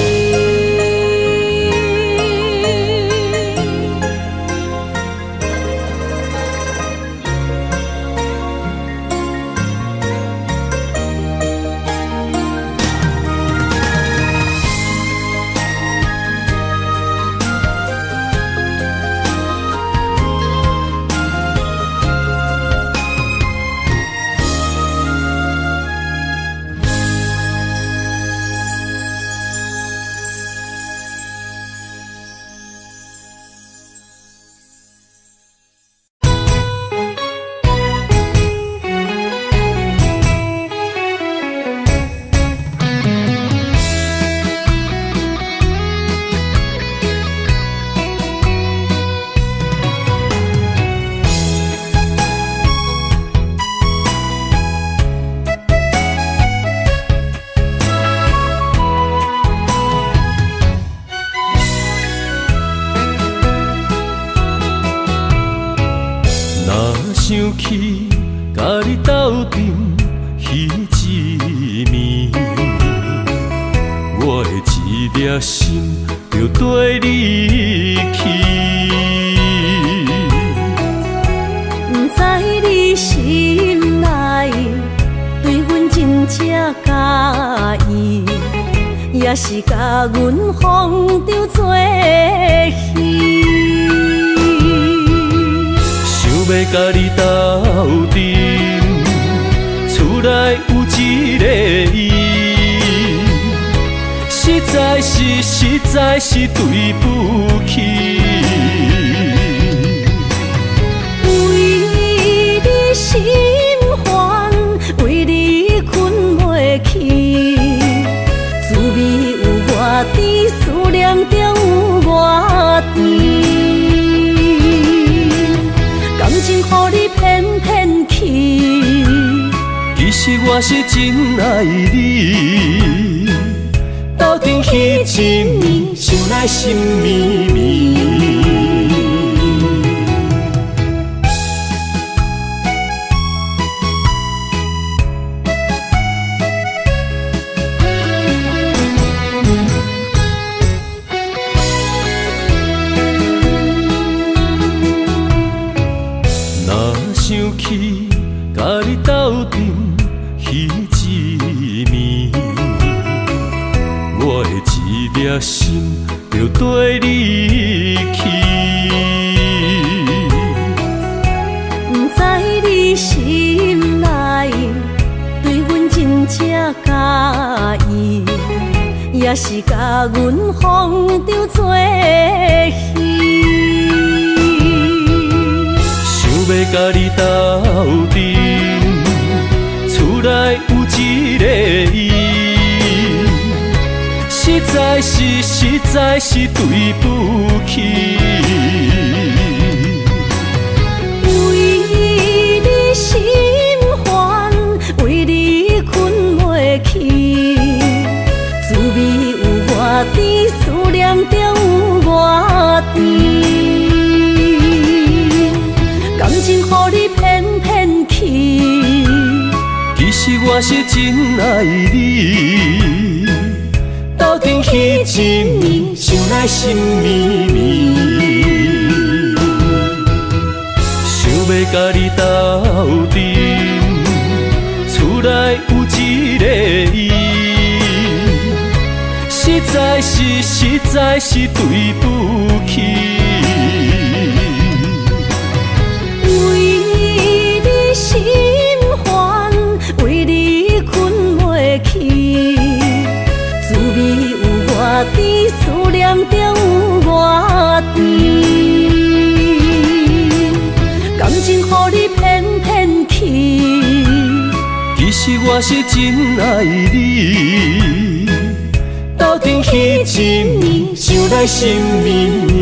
气，甲你斗阵彼一暝，我的一粒心就跟你去。不知你心内对阮真正介意，也是甲阮放着做戏。想要甲你斗阵，厝内有一个伊，实在是对不起。为你心烦，为你困袂去，滋味有偌甜，思念就有偌甜。感情予你骗骗去，其实我是真爱你，斗阵彼一暝，想来心绵绵。想起甲你斗阵彼一暝，我的一粒心就跟你去。不知你心内对阮真正介意，也是甲阮放着做戏。要甲你斗阵，厝内有一个伊，实在是对不起。为你心烦，为你困袂去，滋味有偌甜，思念就有偌甜。感情予你骗骗去，其实我是真爱你，斗阵彼一暝，想来心绵绵。想要甲你斗阵，厝内有一个伊，实在是对不起。心烦，为你困袂去，滋味有偌甜，思念就有偌甜。感情予你骗骗去，其实我是真爱你，斗阵彼一暝，想来心绵绵。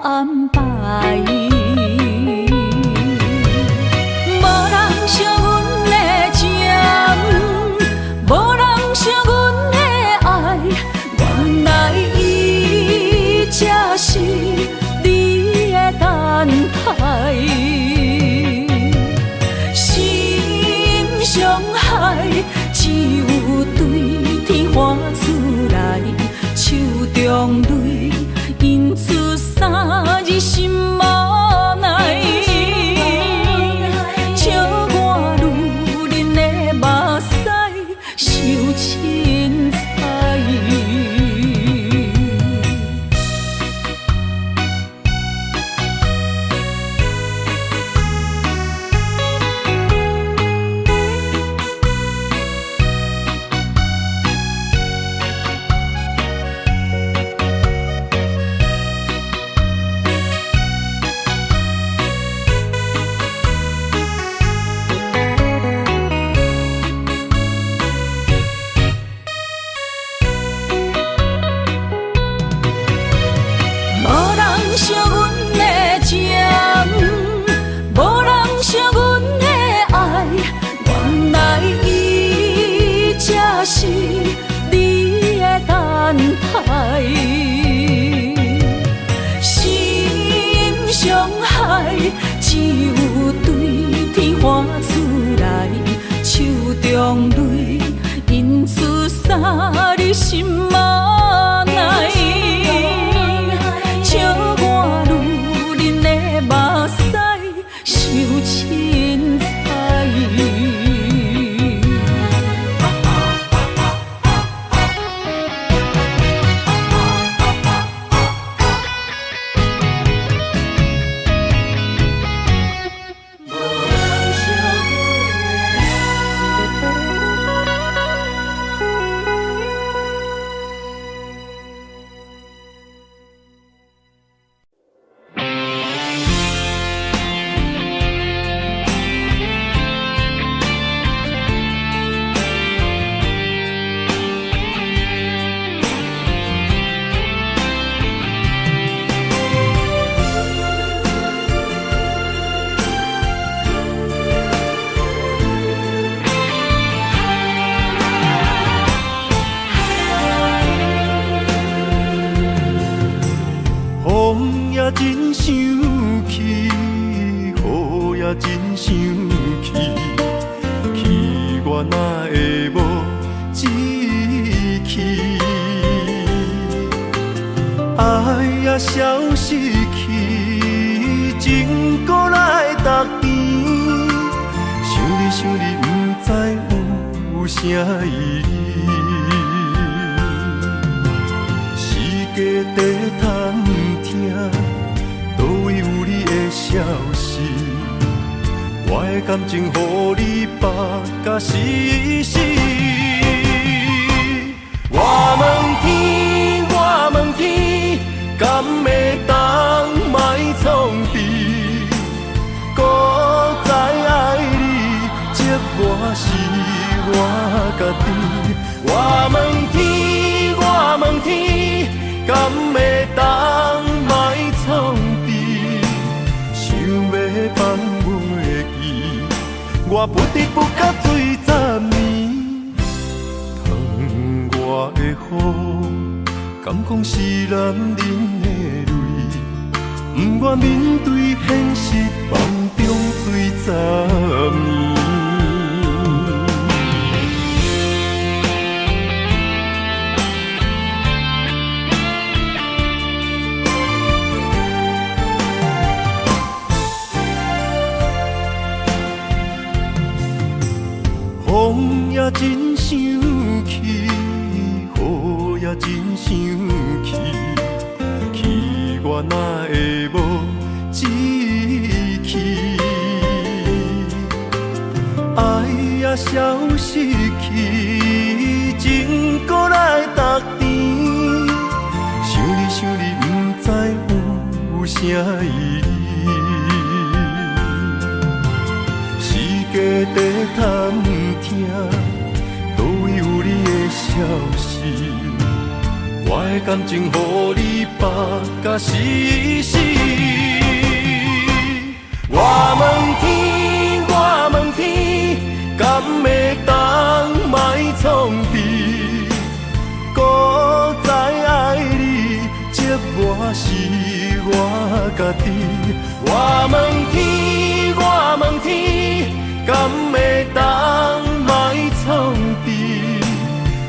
安排。无人惜阮的情，无人惜阮的爱，原来伊才是你的等待。心伤害，只有对天喊出来，手中泪印出三字心无奈。笑我女人的目屎受凊彩。惜阮的情，无人惜阮的爱，原来伊才是你的等待。心伤害，只有对天喊出来，手中泪印出三字心无奈。笑我女人的目屎受凊彩。风也真生气，雨也真生气，气我哪会无志气？爱也消失去，情搁来逐甜。想你，不知有啥意义。世界地探听，倒位有你的消息？我的感情，予你绑甲死死。我问天，我问天，敢会当莫创治？搁再爱你，这我是我家己。我问天，我问天，敢会当莫创治？想要放袂记，我不得不甲醉10年。疼我的雨，敢讲是男人的泪？不愿面对现实，梦中醉10年。风也真生气，雨也真生气，气我哪会无志气？爱也消失去，情搁来逐甜。想你，不知有啥意义？世界地探听，倒位有你的消息？我的感情，予你绑甲死死。我问天，我问天，敢会当莫创治？搁再爱你，折磨是我家己。我问天，我问天，敢会当莫创治？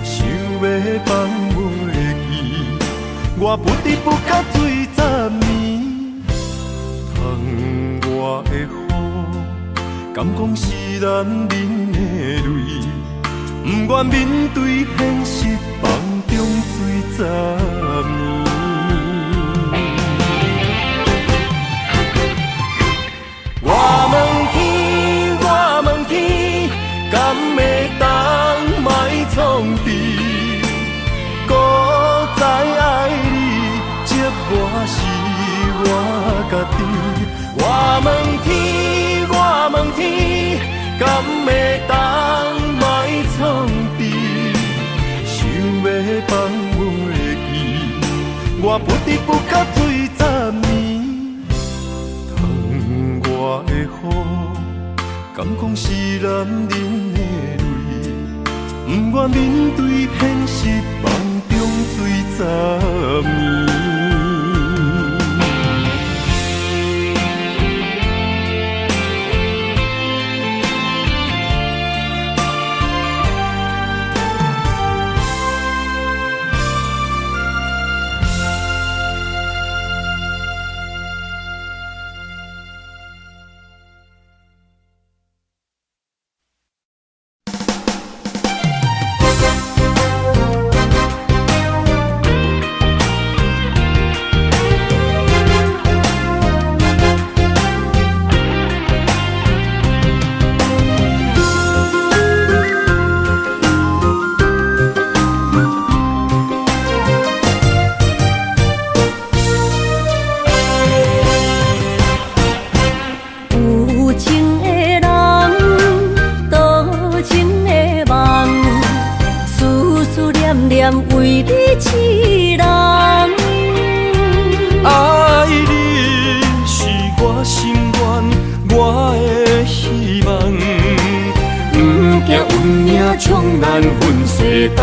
想要放袂记，我不得不甲水十年。窗外的雨，敢讲是男人的泪？不愿面对现实，梦中水十年。我问天，我问天，敢会当莫创治？搁再爱你，折磨是我家己。我问天，我问天，敢会当莫创治？想要放袂记，我不得不甲水十年。窗外的雨，敢讲是男人的泪？不愿面对现实，梦中水十年。为你痴人，爱你是我心愿，我的希望。不惊运命冲咱分世东。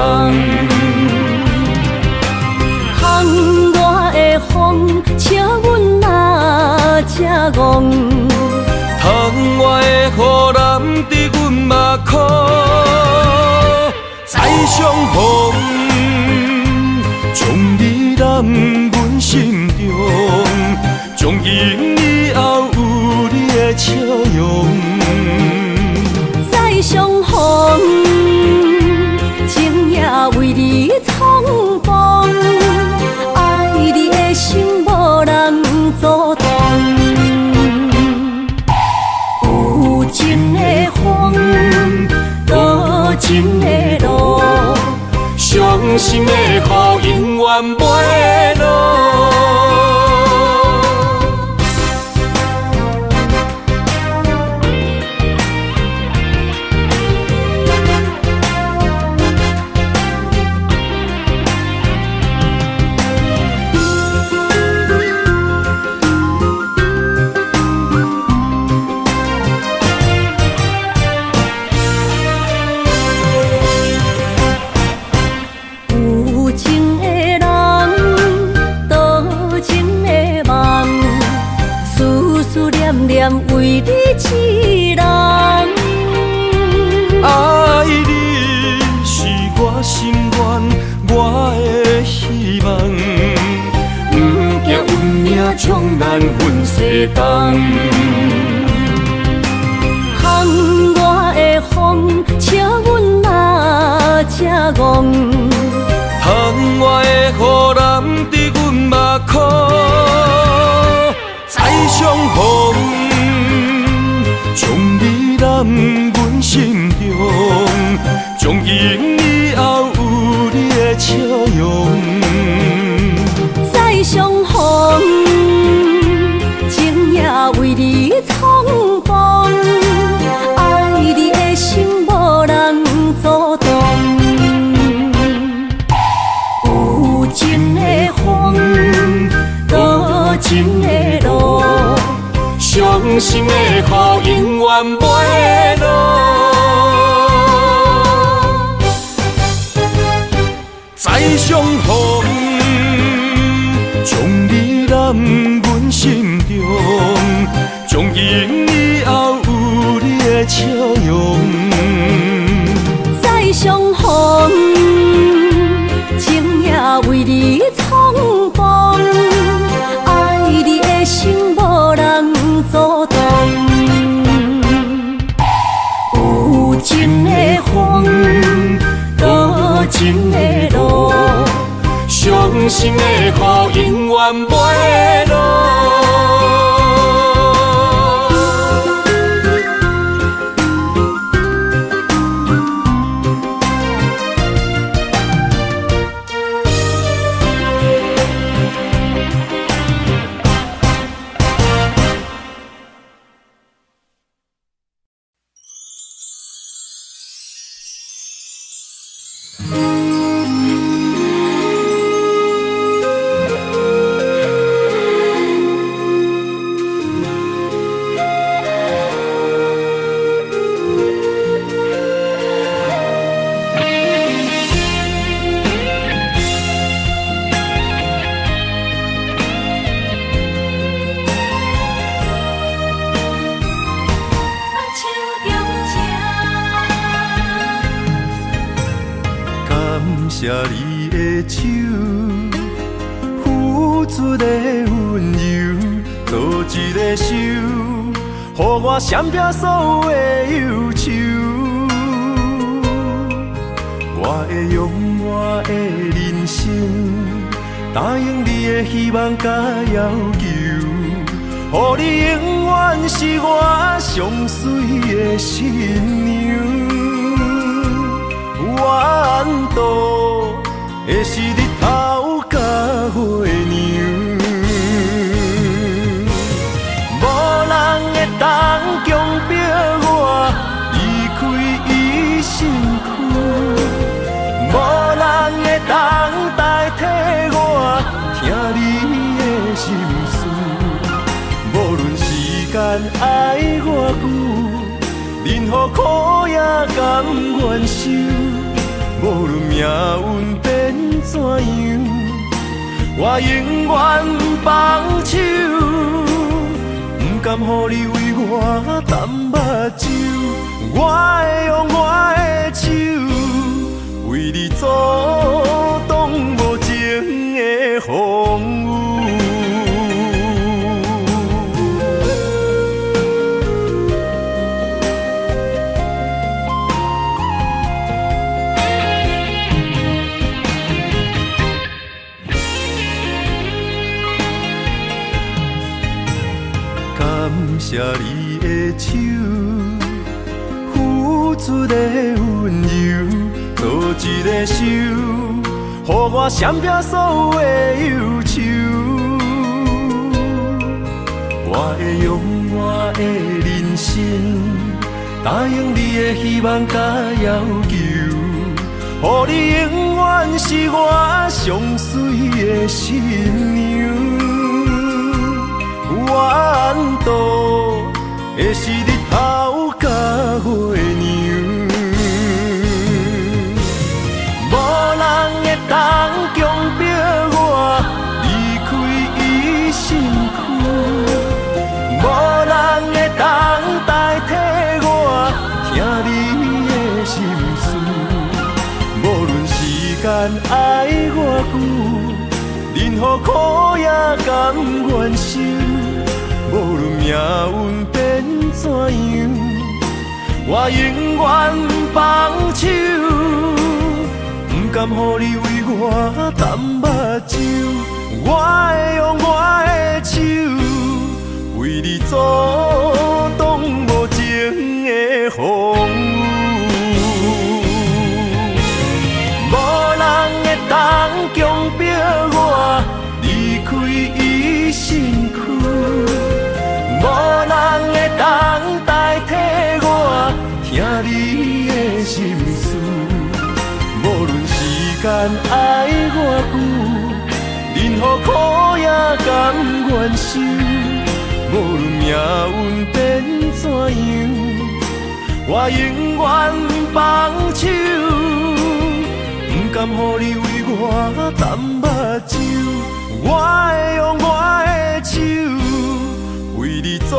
窗外的风，请阮哪只戆？窗外的雨淋伫阮目眶，再相逢。将你揽阮心中，从今以后有你的笑容。再相逢，情也为你冲动，爱你的心无人阻挡。有情的风，多情的路。伤心的雨永远袂落。为你痴人，爱你是我心愿，我的希望。不惊运命冲咱分世东。窗外的风，请阮哪只戆？窗外的雨淋伫阮目眶，再相逢。将你揽阮心中，从今以后有你的笑容。再相逢，情也为你冲动，爱你的心无人阻挡。有情伤心的雨永远袂落。再相逢，将你揽阮心中，从今以后有你的笑容。再相逢，情也为你冲动，爱你的心无人阻挡。有情的风，多情的路，伤心的雨永远袂落。谢你的手，付出的温柔，做一个手，予我闪避所有的忧愁。我会用我的人生，答应你的希望甲要求，予你永远是我上水的新娘。缘途会是日头甲月亮，无人会当强迫我离开伊身躯，无人会当代替我听你的心事。无论时间爱偌久，任何苦也甘愿受。无论命运变怎样，我永远放手，不甘予你为我淡目睭。我会用我的手，为你阻挡无情的风雨。谢你的手，付出的温柔，做一个手，予我闪避所有的忧愁。我会用我的人生，答应你的希望甲要求，予你永远是我上水的新娘。缘途会是日头甲月亮，无人会当强迫我离开伊身躯，无人会当代替我听你的心事。无论时间爱偌久，任何苦也甘愿受。无论命运变怎样，我永远放手，不甘予你为我淡目睭。我会用我的手，为你阻挡无情的风雨。无人会当强迫我离开伊身躯。无人会当代替我听你的心事，无论时间爱偌久，任何苦也甘愿受。无无论命运变怎样，我永远放手，不甘予你为我淡目睭。我会用我的手为你做